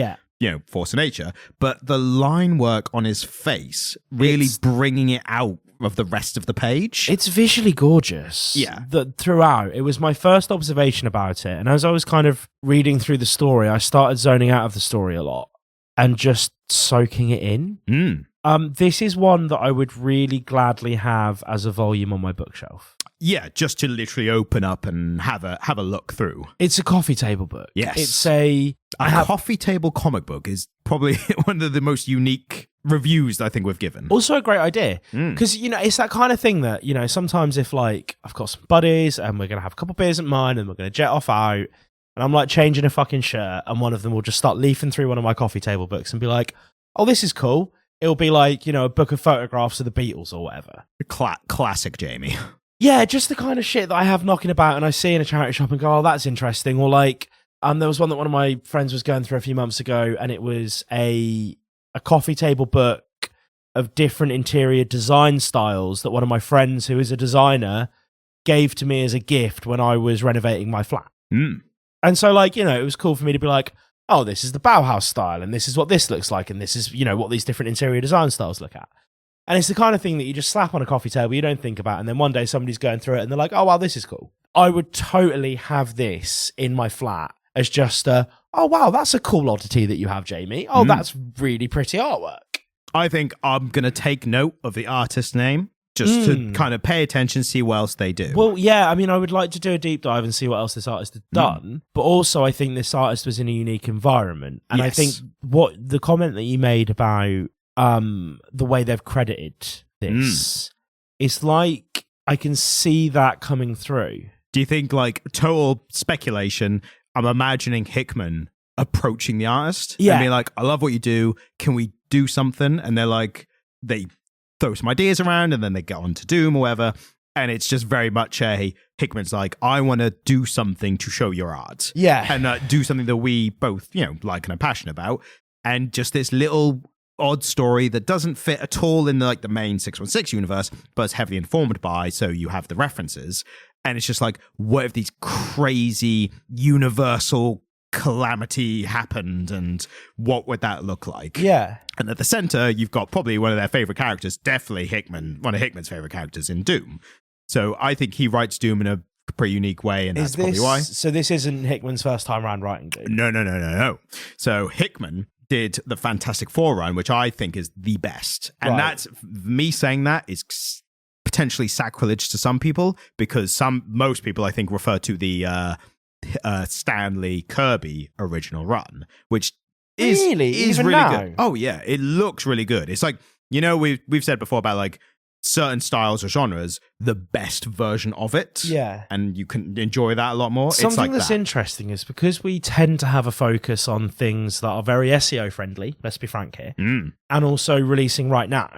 S1: force of nature. But the line work on his face, really bringing it out of the rest of the page.
S2: It's visually gorgeous. Yeah. Throughout. It was my first observation about it. And as I was kind of reading through the story, I started zoning out of the story a lot and just soaking it in. This is one that I would really gladly have as a volume on my bookshelf.
S1: Yeah, just to literally open up and have a look through.
S2: It's a coffee table book.
S1: Yes.
S2: It's a
S1: coffee table comic book is probably one of the most unique reviews that I think we've given.
S2: Also a great idea. Because, it's that kind of thing that, sometimes if, like, I've got some buddies and we're going to have a couple beers at mine and we're going to jet off out and I'm, like, changing a fucking shirt and one of them will just start leafing through one of my coffee table books and be like, oh, this is cool. It'll be like, a book of photographs of the Beatles or whatever.
S1: Classic Jamie.
S2: Yeah, just the kind of shit that I have knocking about and I see in a charity shop and go, oh, that's interesting. Or like, there was one that one of my friends was going through a few months ago and it was a coffee table book of different interior design styles that one of my friends who is a designer gave to me as a gift when I was renovating my flat. And so, like, it was cool for me to be like, oh, this is the Bauhaus style and this is what this looks like and this is, what these different interior design styles look at. And it's the kind of thing that you just slap on a coffee table, you don't think about, and then one day somebody's going through it and they're like, oh, wow, this is cool. I would totally have this in my flat as just oh, wow, that's a cool oddity that you have, Jamie. Oh, that's really pretty artwork.
S1: I think I'm going to take note of the artist's name just to kind of pay attention, see what else they do.
S2: Well, yeah, I mean, I would like to do a deep dive and see what else this artist had done, but also I think this artist was in a unique environment. And I think what the comment that you made about the way they've credited this, it's like I can see that coming through.
S1: Do you think, like, total speculation, I'm imagining Hickman approaching the artist and being like, I love what you do. Can we do something? And they're like, they throw some ideas around and then they get on to Doom or whatever. And it's just very much Hickman's like, I want to do something to show your art.
S2: Yeah.
S1: And do something that we both, like and are passionate about. And just this little odd story that doesn't fit at all in the main 616 universe, but it's heavily informed by, so you have the references. And it's just like, what if these crazy universal calamity happened and what would that look like?
S2: Yeah.
S1: And at the center, you've got probably one of their favorite characters, definitely one of Hickman's favorite characters in Doom. So I think he writes Doom in a pretty unique way, and that's probably why.
S2: So this isn't Hickman's first time around writing Doom?
S1: No. So Hickman did the Fantastic Four run, which I think is the best. And that's, me saying that is potentially sacrilege to some people, because most people, I think, refer to the Stanley Kirby original run, which is really good. Oh yeah, it looks really good. It's like, we've said before about like certain styles or genres, the best version of it. Yeah. And you can enjoy that a lot more.
S2: Something
S1: it's like
S2: that's interesting is because we tend to have a focus on things that are very SEO friendly, let's be frank here, and also releasing right now.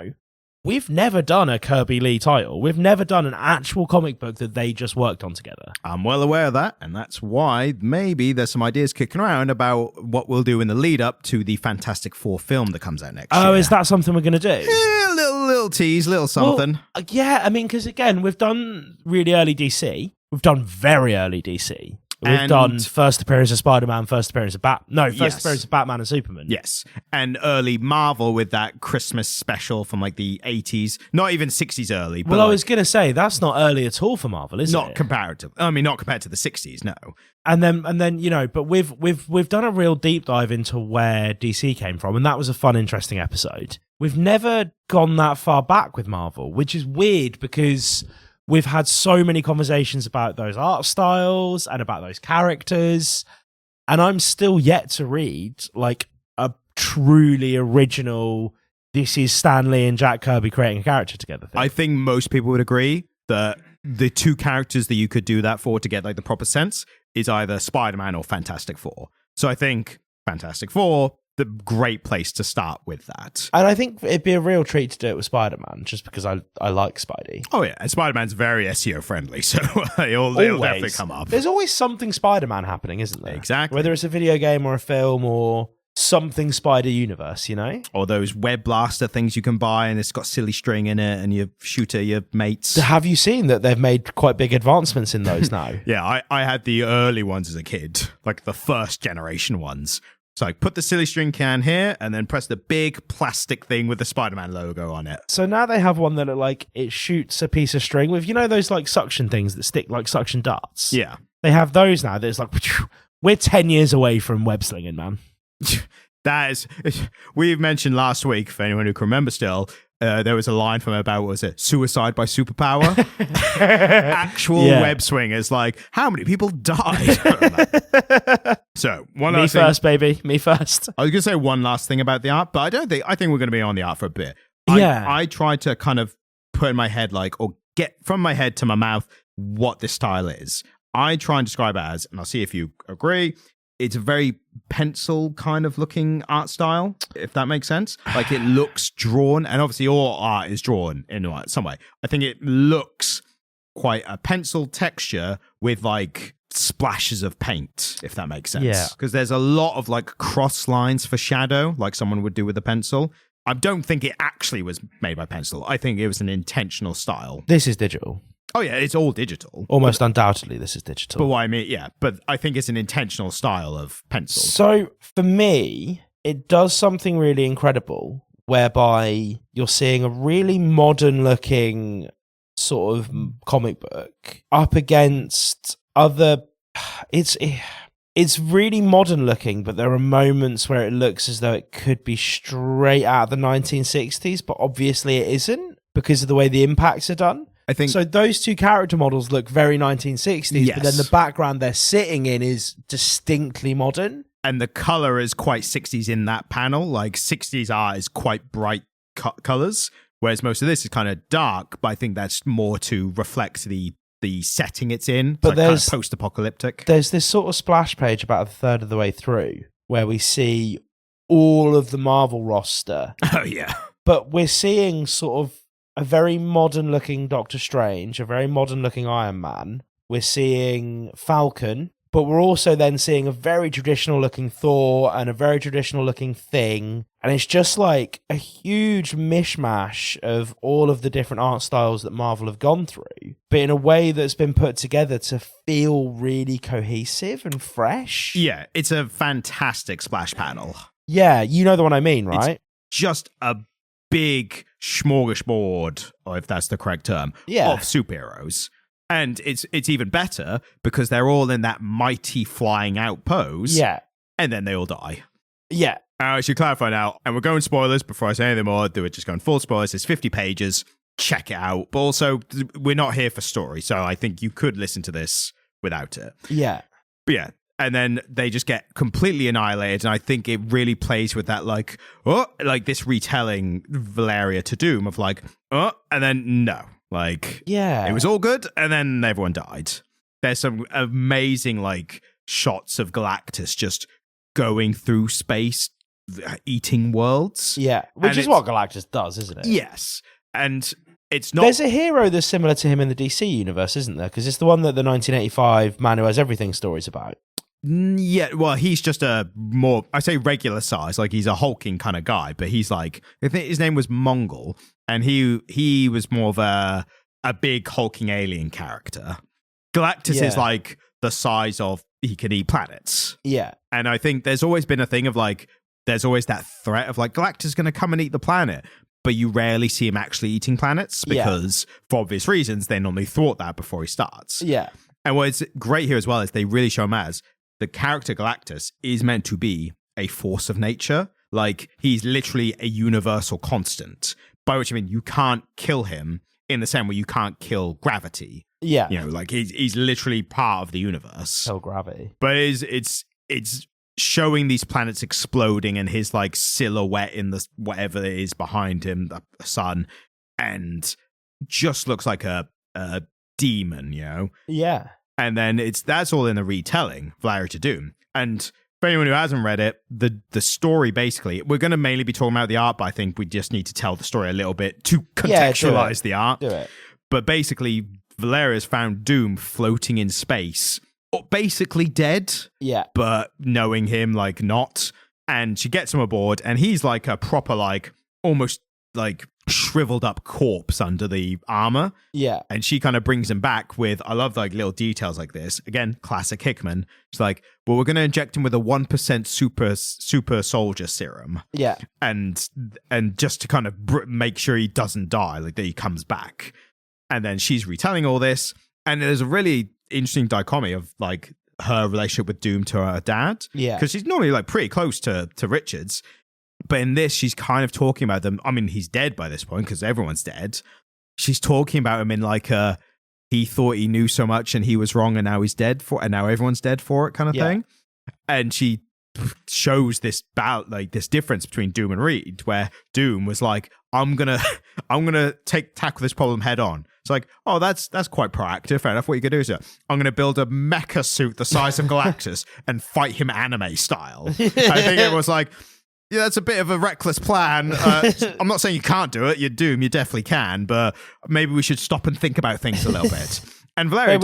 S2: We've never done a Kirby Lee title. We've never done an actual comic book that they just worked on together.
S1: I'm well aware of that, and that's why maybe there's some ideas kicking around about what we'll do in the lead up to the Fantastic Four film that comes out next year.
S2: Oh, is that something we're going to do?
S1: Yeah, little tease, little something.
S2: Well, yeah, I mean, because again, we've done really early DC. We've done very early DC. We've done first appearance of Spider-Man, first appearance of appearance of Batman and Superman.
S1: Yes. And early Marvel with that Christmas special from like the 80s. Not even 60s early. But
S2: well, I was going to say, that's not early at all for Marvel, is it?
S1: Not comparative. I mean, not compared to the 60s, no.
S2: And then but we've done a real deep dive into where DC came from, and that was a fun, interesting episode. We've never gone that far back with Marvel, which is weird because we've had so many conversations about those art styles and about those characters, and I'm still yet to read like a truly original, this is Stan Lee and Jack Kirby creating a character together thing.
S1: I think most people would agree that the two characters that you could do that for to get like the proper sense is either Spider-Man or Fantastic Four. So I think Fantastic Four, the great place to start with that.
S2: And I think it'd be a real treat to do it with Spider-Man, just because I like Spidey.
S1: Oh yeah, and Spider-Man's very SEO friendly, so they'll definitely come up.
S2: There's always something Spider-Man happening, isn't there?
S1: Exactly.
S2: Whether it's a video game or a film or something Spider Universe,
S1: Or those web blaster things you can buy and it's got silly string in it and you shoot at your mates.
S2: Have you seen that they've made quite big advancements in those now?
S1: Yeah, I had the early ones as a kid, like the first generation ones. So I put the silly string can here and then press the big plastic thing with the Spider-Man logo on it.
S2: So now they have one that it shoots a piece of string with, those like suction things that stick like suction darts.
S1: Yeah.
S2: They have those now. There's like, we're 10 years away from web slinging, man.
S1: That is, we've mentioned last week, for anyone who can remember still, there was a line from about, what was it, Suicide by Superpower? Actual web swingers, like, how many people died? So, one last thing.
S2: Me first, baby. Me first.
S1: I was going to say one last thing about the art, but I think we're going to be on the art for a bit. I tried to kind of put in my head, or get from my head to my mouth what this style is. I try and describe it as, and I'll see if you agree, it's a very pencil kind of looking art style, if that makes sense. Like it looks drawn, and obviously all art is drawn in some way. I think it looks quite a pencil texture with like splashes of paint, if that makes sense.
S2: Yeah.
S1: Because there's a lot of like cross lines for shadow, like someone would do with a pencil. I don't think it actually was made by pencil. I think it was an intentional style.
S2: This is digital.
S1: Oh yeah, it's all digital.
S2: Almost undoubtedly, this is digital.
S1: But what I mean, but I think it's an intentional style of pencil.
S2: So for me, it does something really incredible, whereby you're seeing a really modern-looking sort of comic book up against other. It's It's really modern looking, but there are moments where it looks as though it could be straight out of the 1960s, but obviously it isn't because of the way the impacts are done.
S1: I think
S2: so. Those two character models look very 1960s, but then the background they're sitting in is distinctly modern.
S1: And the color is quite 60s in that panel. Like 60s art is quite bright colors, whereas most of this is kind of dark, but I think that's more to reflect the setting it's in. But there's kind of post-apocalyptic.
S2: There's this sort of splash page about a third of the way through where we see all of the Marvel roster.
S1: Oh, yeah.
S2: But we're seeing sort of a very modern-looking Doctor Strange, a very modern-looking Iron Man. We're seeing Falcon, but we're also then seeing a very traditional-looking Thor and a very traditional-looking Thing. And it's just like a huge mishmash of all of the different art styles that Marvel have gone through, but in a way that's been put together to feel really cohesive and fresh.
S1: Yeah, it's a fantastic splash panel.
S2: Yeah, you know the one I mean, right?
S1: It's just a big smorgasbord, or if that's the correct term, of superheroes. And it's even better because they're all in that mighty flying out pose.
S2: Yeah.
S1: And then they all die.
S2: Yeah.
S1: I should clarify now, and we're going spoilers before I say anything more. Do it just going full spoilers. It's 50 pages. Check it out. But also, we're not here for story, so I think you could listen to this without it.
S2: Yeah.
S1: But yeah. And then they just get completely annihilated, and I think it really plays with that, like this retelling Valeria to Doom of like, and then no. Like,
S2: yeah,
S1: it was all good, and then everyone died. There's some amazing, like, shots of Galactus just going through space, eating worlds.
S2: Yeah, which is what Galactus does, isn't it?
S1: Yes. And it's not...
S2: There's a hero that's similar to him in the DC universe, isn't there? Because it's the one that the 1985 Man Who Has Everything story's about.
S1: Yeah, well, he's just a more, I say regular size, like he's a hulking kind of guy, but he's like, I think his name was Mongol, and he was more of a big hulking alien character. Galactus is like the size of, he can eat planets.
S2: Yeah.
S1: And I think there's always been a thing of like, there's always that threat of like, Galactus is going to come and eat the planet, but you rarely see him actually eating planets because for obvious reasons, they normally thwart that before he starts.
S2: Yeah.
S1: And what's great here as well is they really show him as the character Galactus is meant to be a force of nature. Like, he's literally a universal constant, by which I mean you can't kill him in the same way you can't kill gravity.
S2: Yeah.
S1: You know, like he's literally part of the universe.
S2: Kill gravity.
S1: But it's showing these planets exploding and his like silhouette in the whatever it is behind him, the sun, and just looks like a demon, you know?
S2: Yeah.
S1: And then that's all in the retelling, Valeria to Doom. And for anyone who hasn't read it, the story basically, we're going to mainly be talking about the art, but I think we just need to tell the story a little bit to contextualize the art.
S2: Do it.
S1: But basically, Valeria's found Doom floating in space, basically dead.
S2: Yeah.
S1: But knowing him, like, not. And she gets him aboard, and he's like a proper, like, almost like shriveled up corpse under the armor.
S2: Yeah.
S1: And she kind of brings him back with, I love like little details like this. Again, classic Hickman. She's like, well, we're going to inject him with a 1% super soldier serum.
S2: Yeah.
S1: And just to kind of make sure he doesn't die, like that he comes back. And then she's retelling all this. And there's a really interesting dichotomy of like her relationship with Doom to her dad.
S2: Yeah.
S1: Because she's normally like pretty close to Richards. But in this, she's kind of talking about them. I mean, he's dead by this point because everyone's dead. She's talking about him in like he thought he knew so much and he was wrong and now he's dead and now everyone's dead for it kind of thing. And she shows this this difference between Doom and Reed, where Doom was like, I'm gonna tackle this problem head on. It's like, oh, that's quite proactive. Fair enough. What you could do is I'm gonna build a mecha suit the size of Galactus and fight him anime style. I think it was like, yeah, that's a bit of a reckless plan. I'm not saying you can't do it. You're Doom. You definitely can. But maybe we should stop and think about things a little bit. And Valeria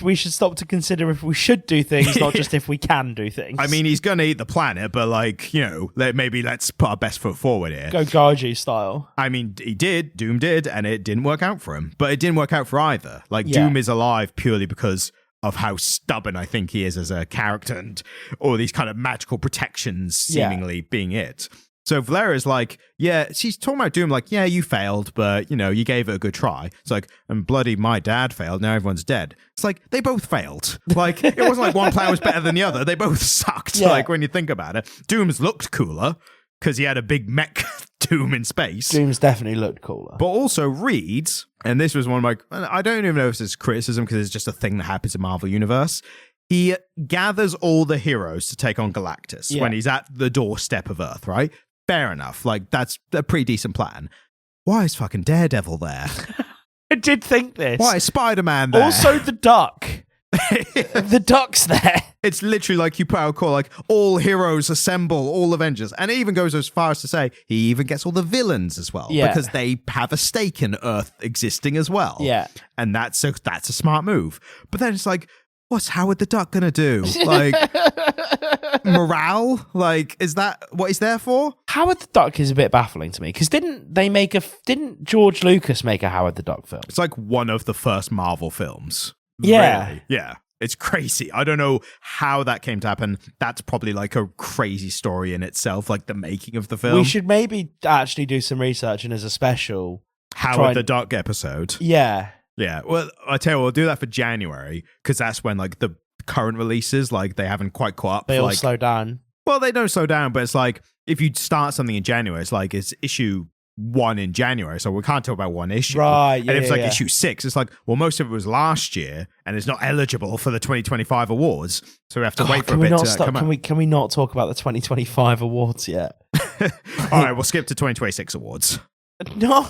S2: we should stop to consider if we should do things, not just if we can do things.
S1: I mean, he's going to eat the planet, but like, you know, maybe let's put our best foot forward here.
S2: Go Gargi style.
S1: I mean, Doom did, and it didn't work out for him. But it didn't work out for either. Like, Doom is alive purely because of how stubborn I think he is as a character and all these kind of magical protections seemingly being it. So Valeria's like, yeah, she's talking about Doom like, yeah, you failed, but, you gave it a good try. It's like, and bloody my dad failed, now everyone's dead. It's like, they both failed. Like, it wasn't like one plan was better than the other. They both sucked, like, when you think about it. Doom's looked cooler, because he had a big mech Doom in space.
S2: Doom's definitely looked cooler.
S1: But also Reed's, and this was one of my, I don't even know if this is criticism, because it's just a thing that happens in Marvel Universe. He gathers all the heroes to take on Galactus when he's at the doorstep of Earth, right? Fair enough. Like, that's a pretty decent plan. Why is fucking Daredevil there?
S2: I did think this.
S1: Why is Spider-Man there?
S2: Also the Duck. The Duck's there.
S1: It's literally like you put out a call, like, all heroes assemble, all Avengers. And it even goes as far as to say he even gets all the villains as well.
S2: Yeah.
S1: Because they have a stake in Earth existing as well.
S2: Yeah.
S1: And that's a smart move. But then it's like, what's Howard the Duck gonna do? Like, morale? Like, is that what he's there for?
S2: Howard the Duck is a bit baffling to me, because didn't George Lucas make a Howard the Duck film?
S1: It's like one of the first Marvel films.
S2: Yeah.
S1: Really. Yeah. It's crazy. I don't know how that came to happen. That's probably like a crazy story in itself, like the making of the film.
S2: We should maybe actually do some research and as a special
S1: Howard the Duck episode.
S2: Yeah.
S1: Yeah. Well, I tell you what, we'll do that for January, because that's when like the current releases, like they haven't quite caught up.
S2: They all
S1: like,
S2: slow down.
S1: Well, they don't slow down, but it's like if you start something in January, it's like it's issue 1 in January, so we can't talk about one issue.
S2: Right, yeah,
S1: and if it's like
S2: yeah.
S1: issue 6, it's like, well, most of it was last year, and it's not eligible for the 2025 awards, so we have to wait for a bit to come out.
S2: Can we not talk about the 2025 awards yet?
S1: All right, we'll skip to 2026 awards.
S2: No.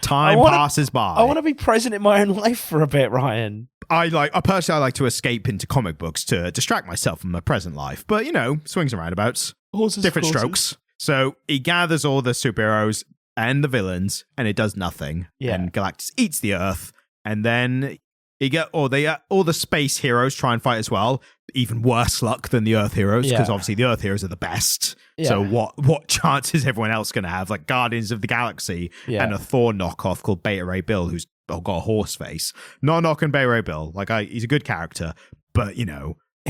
S1: Time passes by.
S2: I want to be present in my own life for a bit, Ryan.
S1: I like to escape into comic books to distract myself from my present life, but swings and roundabouts, different strokes. So he gathers all the superheroes and the villains, and it does nothing.
S2: Yeah.
S1: And Galactus eats the Earth, and then all the space heroes try and fight as well. Even worse luck than the Earth heroes, because obviously the Earth heroes are the best. Yeah. So what chance is everyone else going to have? Like Guardians of the Galaxy and a Thor knockoff called Beta Ray Bill, who's got a horse face. Not knocking Beta Ray Bill. Like he's a good character, but
S2: he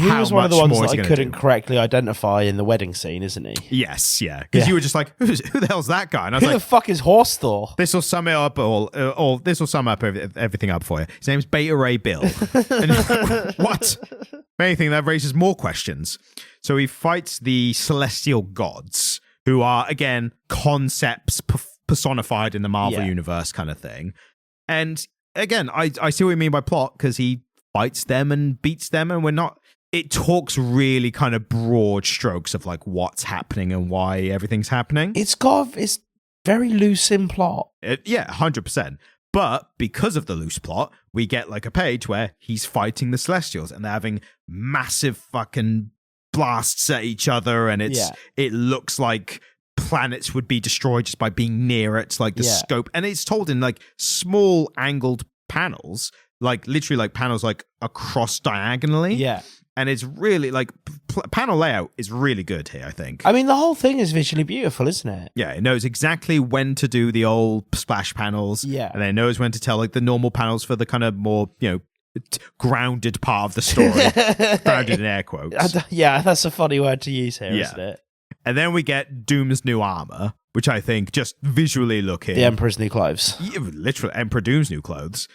S2: was one of the ones that I couldn't correctly identify in the wedding scene, isn't he?
S1: Yes, yeah. Because you were just like, who the hell's that guy? And I was
S2: who the fuck is Horse Thor?
S1: This will sum it up, this will sum up everything up for you. His name's Beta Ray Bill. What? If anything, that raises more questions. So he fights the celestial gods, who are, again, concepts personified in the Marvel Universe kind of thing. And again, I see what you mean by plot, because he fights them and beats them, and we're not... It talks really kind of broad strokes of like what's happening and why everything's happening.
S2: It's very loose in plot.
S1: 100%. But because of the loose plot, we get like a page where he's fighting the Celestials and they're having massive fucking blasts at each other, and it looks like planets would be destroyed just by being near it, like the scope. And it's told in like small angled panels, like literally like panels like across diagonally.
S2: Yeah.
S1: And it's really like panel layout is really good here, I think.
S2: I mean, the whole thing is visually beautiful, isn't it?
S1: Yeah, it knows exactly when to do the old splash panels.
S2: Yeah.
S1: And then it knows when to tell like the normal panels for the kind of more, grounded part of the story. Grounded in air quotes.
S2: Yeah, that's a funny word to use here, isn't it?
S1: And then we get Doom's new armor, which I think just visually looking...
S2: The Emperor's new clothes.
S1: Yeah, literally, Emperor Doom's new clothes.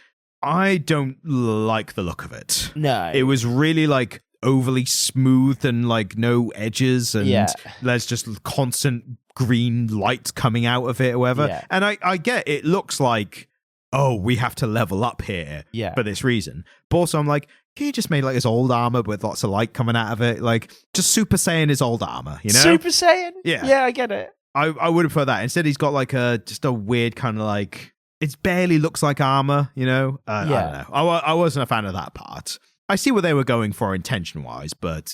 S1: I don't like the look of it.
S2: No.
S1: It was really like overly smooth and like no edges, and there's just constant green light coming out of it or whatever.
S2: Yeah.
S1: And I get it looks like, oh, we have to level up here for this reason. But also I'm like, can you just make like his old armor with lots of light coming out of it? Like just Super Saiyan his old armor,
S2: Super Saiyan?
S1: Yeah.
S2: Yeah, I get it.
S1: I would have put that. Instead he's got like just a weird kind of like, it barely looks like armor, I don't know. I wasn't a fan of that part. I see what they were going for intention-wise, but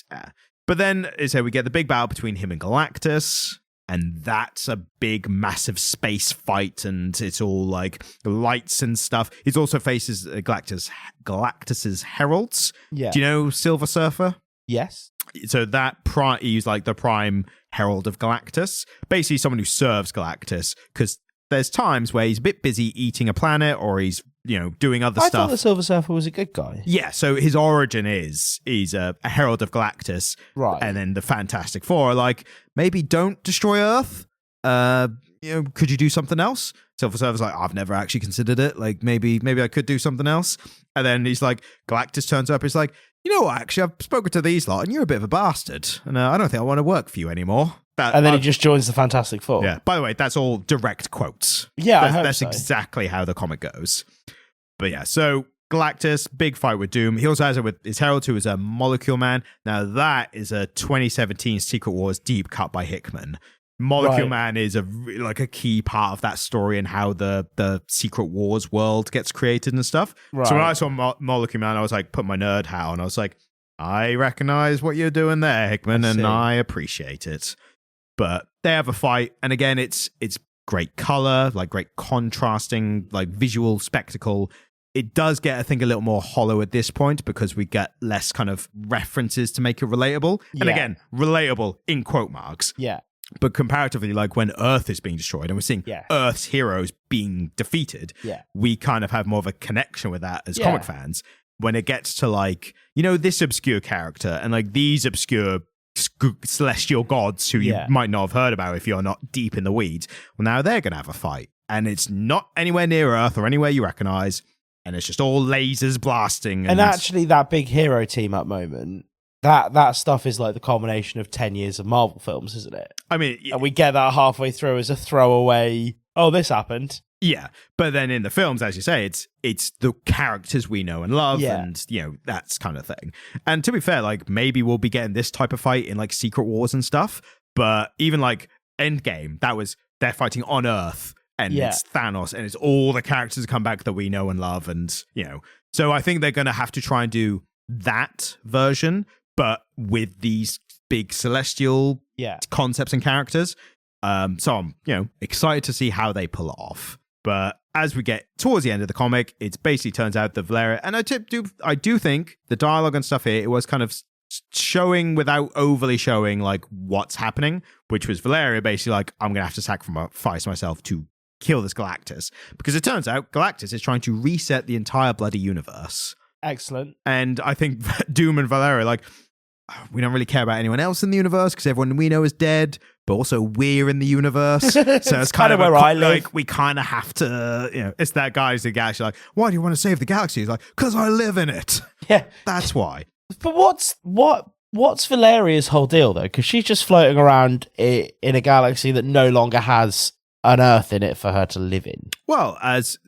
S1: then so we get the big battle between him and Galactus, and that's a big, massive space fight, and it's all like lights and stuff. He also faces Galactus's heralds.
S2: Yeah.
S1: Do you know Silver Surfer?
S2: Yes.
S1: So he's like the prime herald of Galactus, basically someone who serves Galactus, because there's times where he's a bit busy eating a planet, or he's doing other
S2: I
S1: stuff.
S2: thought the Silver Surfer was a good guy.
S1: Yeah, so his origin is he's a herald of Galactus,
S2: Right.
S1: And then the Fantastic Four are like, maybe don't destroy Earth. Could you do something else? Silver Surfer's like, I've never actually considered it. Like, maybe I could do something else. And then he's like, Galactus turns up. He's like, you know what? Actually, I've spoken to these lot, and you're a bit of a bastard, and I don't think I want to work for you anymore.
S2: And then he just joins the Fantastic Four.
S1: Yeah. By the way, that's all direct quotes.
S2: Yeah,
S1: that's
S2: so.
S1: exactly how the comic goes. But yeah, so Galactus, big fight with Doom. He also has it with his Herald, who is a Molecule Man. Now that is a 2017 Secret Wars deep cut by Hickman. Molecule Man is a key part of that story and how the Secret Wars world gets created and stuff. Right. So when I saw Molecule Man, I was like, put my nerd hat on. I was like, I recognize what you're doing there, Hickman, and I appreciate it. But they have a fight, and again, it's great color, like great contrasting, like visual spectacle. It does get, I think, a little more hollow at this point because we get less kind of references to make it relatable. Yeah. And again, relatable in quote marks.
S2: Yeah.
S1: But comparatively, like when Earth is being destroyed and we're seeing Earth's heroes being defeated, we kind of have more of a connection with that as comic fans. When it gets to like, this obscure character and like these obscure celestial gods who you might not have heard about if you're not deep in the weeds, well, now they're going to have a fight. And it's not anywhere near Earth or anywhere you recognize. And it's just all lasers blasting.
S2: And actually, that big hero team up moment, that stuff is like the culmination of 10 years of Marvel films, isn't it?
S1: I mean,
S2: and we get that halfway through as a throwaway, oh, this happened.
S1: Yeah. But then in the films, as you say, it's the characters we know and love and, that's kind of thing. And to be fair, like maybe we'll be getting this type of fight in like Secret Wars and stuff. But even like Endgame, they're fighting on Earth. And it's Thanos, and it's all the characters that come back that we know and love, and so I think they're going to have to try and do that version, but with these big celestial concepts and characters. So I'm excited to see how they pull it off. But as we get towards the end of the comic, it basically turns out that Valeria, and I do think the dialogue and stuff here, it was kind of showing without overly showing like what's happening, which was Valeria basically like, I'm going to have to sacrifice myself to kill this Galactus, because it turns out Galactus is trying to reset the entire bloody universe.
S2: Excellent.
S1: And I think Doom and Valeria like, we don't really care about anyone else in the universe because everyone we know is dead, but also we're in the universe. So it's kind of
S2: where I live.
S1: Like we kind of have to, it's that guy's the guy like, why do you want to save the galaxy? He's like, because I live in it.
S2: Yeah.
S1: That's why.
S2: But what's Valeria's whole deal though? Because she's just floating around in a galaxy that no longer has an Earth in it for her to live in.
S1: Well, as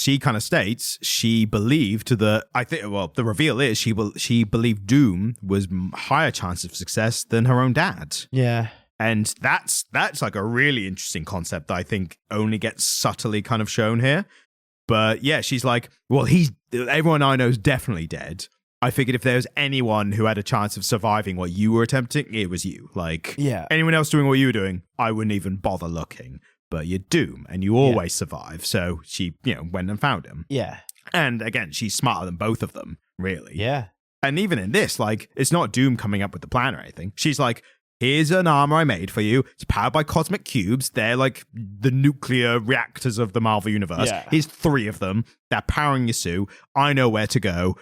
S1: she kind of states, she believed the reveal is she believed Doom was higher chance of success than her own dad.
S2: Yeah.
S1: And that's like a really interesting concept that I think only gets subtly kind of shown here. But yeah, she's like, well, everyone I know is definitely dead. I figured if there was anyone who had a chance of surviving what you were attempting, it was you. Like, anyone else doing what you were doing, I wouldn't even bother looking. But you're Doom, and you always survive. So she, went and found him.
S2: Yeah.
S1: And again, she's smarter than both of them, really.
S2: Yeah.
S1: And even in this, like, it's not Doom coming up with the plan or anything. She's like, here's an armor I made for you. It's powered by cosmic cubes. They're like the nuclear reactors of the Marvel Universe. Yeah. Here's 3 of them. They're powering your suit. I know where to go.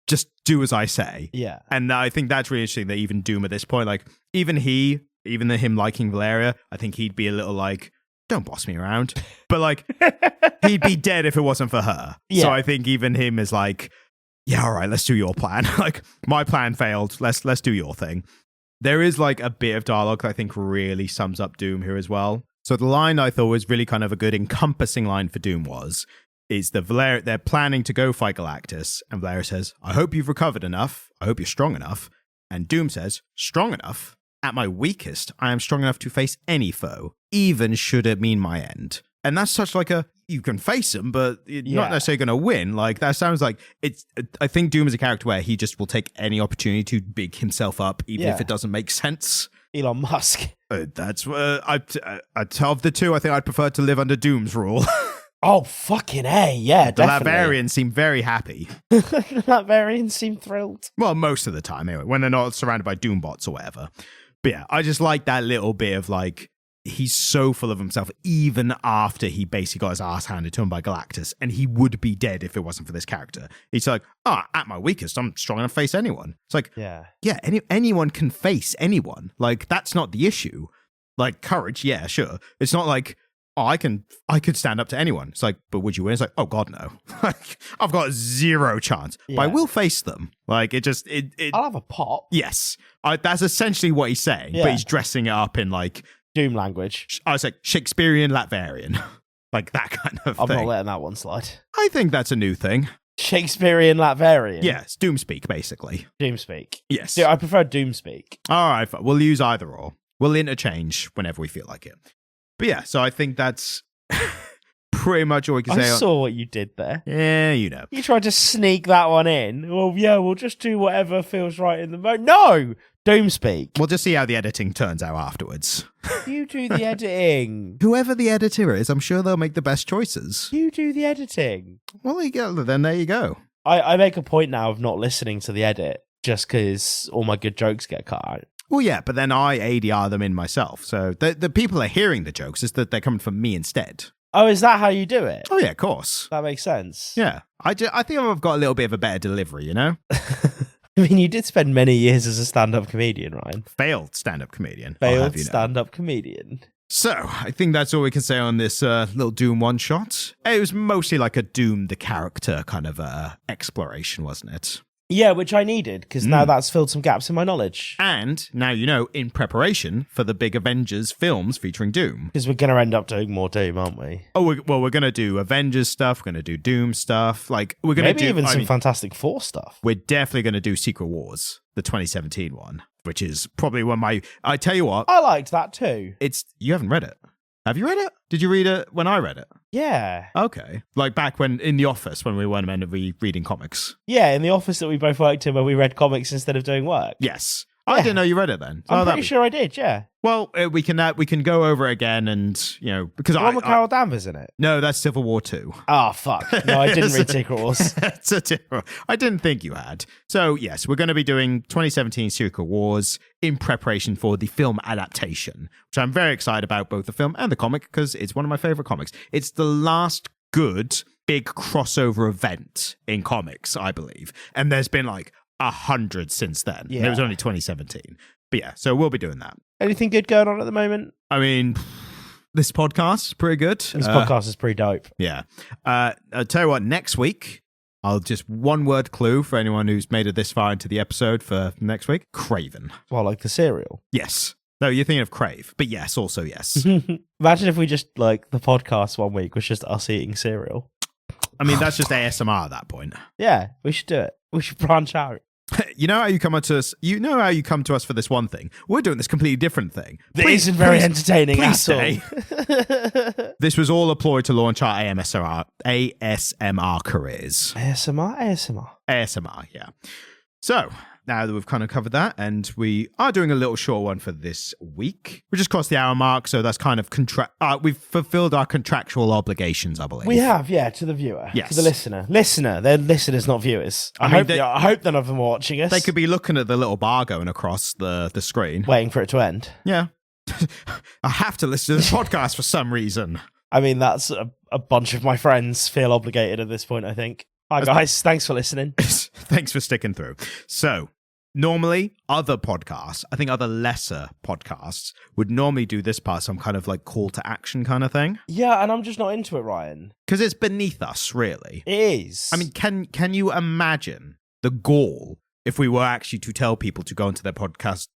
S1: Just do as I say.
S2: Yeah.
S1: And I think that's really interesting that even Doom at this point, like, even him liking Valeria, I think he'd be a little like, don't boss me around. But like, he'd be dead if it wasn't for her. Yeah. So I think even him is like, yeah, all right, let's do your plan. Like, my plan failed. Let's do your thing. There is like a bit of dialogue that I think really sums up Doom here as well. So the line I thought was really kind of a good encompassing line for Doom is that Valeria, they're planning to go fight Galactus, and Valeria says, I hope you've recovered enough. I hope you're strong enough. And Doom says, strong enough? At my weakest, I am strong enough to face any foe, even should it mean my end. And that's such like you can face him, but you're not necessarily going to win. Like, that sounds like I think Doom is a character where he just will take any opportunity to big himself up, even if it doesn't make sense.
S2: Elon Musk.
S1: That's of the two, I think I'd prefer to live under Doom's rule.
S2: Oh, fucking A, yeah,
S1: the
S2: definitely.
S1: Lavarians seem very happy.
S2: The Lavarians seem thrilled.
S1: Well, most of the time, anyway, when they're not surrounded by Doombots or whatever. But yeah, I just like that little bit of like, he's so full of himself, even after he basically got his ass handed to him by Galactus, and he would be dead if it wasn't for this character. He's like, at my weakest, I'm strong enough to face anyone. It's like, anyone can face anyone. Like, that's not the issue. Like, courage, yeah, sure. It's not like, I could stand up to anyone. It's like, but would you win? It's like, oh God, no. Like, I've got zero chance. But I will face them. Like,
S2: I'll have a pop.
S1: Yes. That's essentially what he's saying, but he's dressing it up in like
S2: Doom language.
S1: I was like Shakespearean Latvian. Like that kind of
S2: I'm
S1: thing.
S2: not letting that one slide.
S1: I think that's a new thing.
S2: Shakespearean Latvian.
S1: Yes, Doomspeak, basically.
S2: Doomspeak.
S1: Yes.
S2: I prefer Doomspeak.
S1: All right, we'll use either or. We'll interchange whenever we feel like it. But yeah, so I think that's pretty much all we can say.
S2: I saw what you did there.
S1: Yeah, you know.
S2: You tried to sneak that one in. Well, yeah, we'll just do whatever feels right in the moment. No! Doomspeak.
S1: We'll just see how the editing turns out afterwards.
S2: You do the editing.
S1: Whoever the editor is, I'm sure they'll make the best choices.
S2: You do the editing.
S1: Well, then there you go.
S2: I make a point now of not listening to the edit just because all my good jokes get cut out.
S1: Well, yeah, but then I ADR them in myself. So the people are hearing the jokes, is that they're coming from me instead.
S2: Oh, is that how you do it?
S1: Oh, yeah, of course.
S2: That makes sense.
S1: Yeah. I think I've got a little bit of a better delivery, you know?
S2: I mean, you did spend many years as a stand-up comedian, Ryan.
S1: Failed stand-up comedian.
S2: Failed stand-up comedian.
S1: So, I think that's all we can say on this little Doom one-shot. It was mostly like a Doom the character kind of exploration, wasn't it?
S2: Yeah, which I needed, because now that's filled some gaps in my knowledge.
S1: And, now you know, in preparation for the big Avengers films featuring Doom.
S2: Because we're going to end up doing more Doom, aren't we?
S1: Oh, we're going to do Avengers stuff, we're going to do Doom stuff. Like, we're going to do...
S2: Maybe even some Fantastic Four stuff.
S1: We're definitely going to do Secret Wars, the 2017 one, which is probably one of my... I tell you what...
S2: I liked that too.
S1: You haven't read it. Have you read it? Did you read it when I read it?
S2: Yeah.
S1: Okay. Like back when in the office when we weren't meant to be reading comics.
S2: Yeah, in the office that we both worked in where we read comics instead of doing work.
S1: Yes. I didn't know you read it then.
S2: I'm pretty sure I did, yeah.
S1: Well, we can go over it again and, you know, because
S2: I... Carol Danvers in it?
S1: No, that's Civil War 2.
S2: Oh, fuck. No, I didn't read Secret Wars.
S1: I didn't think you had. So, yes, we're going to be doing 2017 Secret Wars in preparation for the film adaptation, which I'm very excited about, both the film and the comic, because it's one of my favorite comics. It's the last good big crossover event in comics, I believe. And there's been like 100 since then. Yeah. And it was only 2017. But yeah, so we'll be doing that.
S2: Anything good going on at the moment?
S1: I mean, this podcast is pretty good.
S2: This podcast is pretty dope.
S1: Yeah. I'll tell you what, next week, I'll just one word clue for anyone who's made it this far into the episode for next week. Craven.
S2: Well, like the cereal?
S1: Yes. No, you're thinking of Crave, but yes, also yes.
S2: Imagine if we just, like, the podcast one week was just us eating cereal.
S1: I mean, that's just ASMR at that point.
S2: Yeah, we should do it. We should branch out.
S1: You know how you come to us? You know how you come to us for this one thing? We're doing this completely different thing.
S2: This isn't very entertaining at
S1: all. This was all a ploy to launch our ASMR careers. ASMR, yeah. So, now that we've kind of covered that, and we are doing a little short one for this week. We just crossed the hour mark, so that's kind of we've fulfilled our contractual obligations, I believe.
S2: We have, yeah, to the viewer,
S1: yes.
S2: To the listener. They're listeners, not viewers. I hope none of them are watching us.
S1: They could be looking at the little bar going across the screen,
S2: waiting for it to end.
S1: Yeah, I have to listen to this podcast for some reason.
S2: I mean, that's a bunch of my friends feel obligated at this point, I think. Hi guys, thanks for listening.
S1: Thanks for sticking through. So, normally, other podcasts, I think other lesser podcasts, would normally do this part, some kind of like call to action kind of thing.
S2: Yeah, and I'm just not into it, Ryan.
S1: Because it's beneath us, really.
S2: It is.
S1: I mean, can you imagine the gall if we were actually to tell people to go into their podcast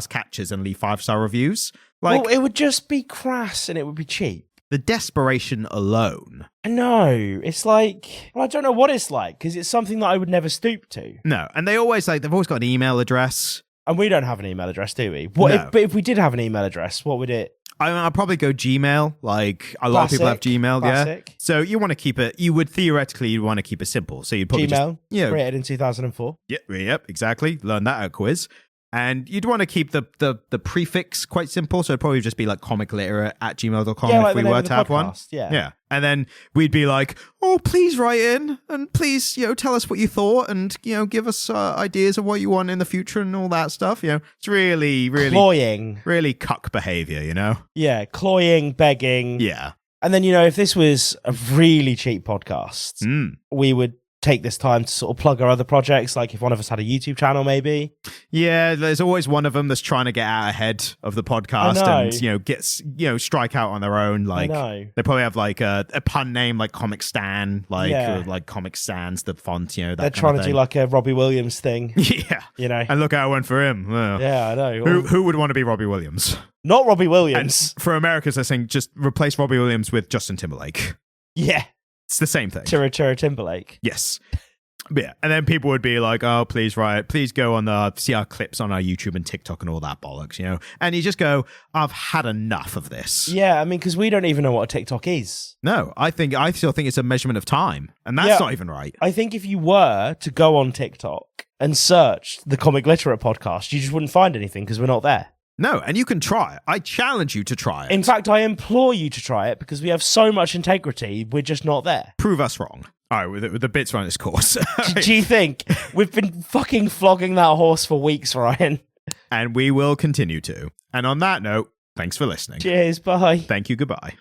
S1: catchers and leave 5-star reviews?
S2: Like, well, it would just be crass and it would be cheap.
S1: The desperation alone.
S2: No, it's like, well, I don't know what it's like, because it's something that I would never stoop to.
S1: No, and they've always got an email address.
S2: And we don't have an email address, do we?
S1: No.
S2: But if we did have an email address, what would it...
S1: I'll probably go Gmail. Like, a lot of people have Gmail,
S2: classic.
S1: Yeah. So you want to keep it, you'd want to keep it simple. So you'd probably
S2: Gmail, created in 2004.
S1: Yep, exactly. Learn that at a quiz. And you'd want to keep the prefix quite simple, so it'd probably just be like comicliterate@gmail.com
S2: Yeah,
S1: if
S2: like
S1: we
S2: the name
S1: were
S2: of the
S1: to have one.
S2: podcast, yeah.
S1: Yeah. And then we'd be like, oh, please write in and please, tell us what you thought and, give us ideas of what you want in the future and all that stuff. It's really, really,
S2: Cloying.
S1: really cuck behavior,
S2: Yeah, cloying, begging.
S1: Yeah.
S2: And then, if this was a really cheap podcast, we would take this time to sort of plug our other projects, like if one of us had a YouTube channel, maybe.
S1: Yeah, there's always one of them that's trying to get out ahead of the podcast and gets strike out on their own. Like they probably have like a pun name like Comic Stan, or like Comic Sans, the font. That
S2: they're trying to do like a Robbie Williams thing.
S1: Yeah, and look how it went for him. Oh.
S2: Yeah, I know.
S1: Who would want to be Robbie Williams?
S2: Not Robbie Williams.
S1: And for Americans, they're saying just replace Robbie Williams with Justin Timberlake.
S2: Yeah.
S1: It's the same thing.
S2: Chira Timberlake.
S1: Yes. But yeah. And then people would be like, oh, please go on see our clips on our YouTube and TikTok and all that bollocks, And you just go, I've had enough of this.
S2: Yeah, I mean, because we don't even know what a TikTok is.
S1: No, I still think it's a measurement of time. And that's not even right.
S2: I think if you were to go on TikTok and search the Comic Literate podcast, you just wouldn't find anything because we're not there.
S1: No, and you can try it. I challenge you to try it.
S2: In fact, I implore you to try it because we have so much integrity, we're just not there.
S1: Prove us wrong. All right, with the bits run its course.
S2: Do you think? We've been fucking flogging that horse for weeks, Ryan.
S1: And we will continue to. And on that note, thanks for listening.
S2: Cheers, bye.
S1: Thank you, goodbye.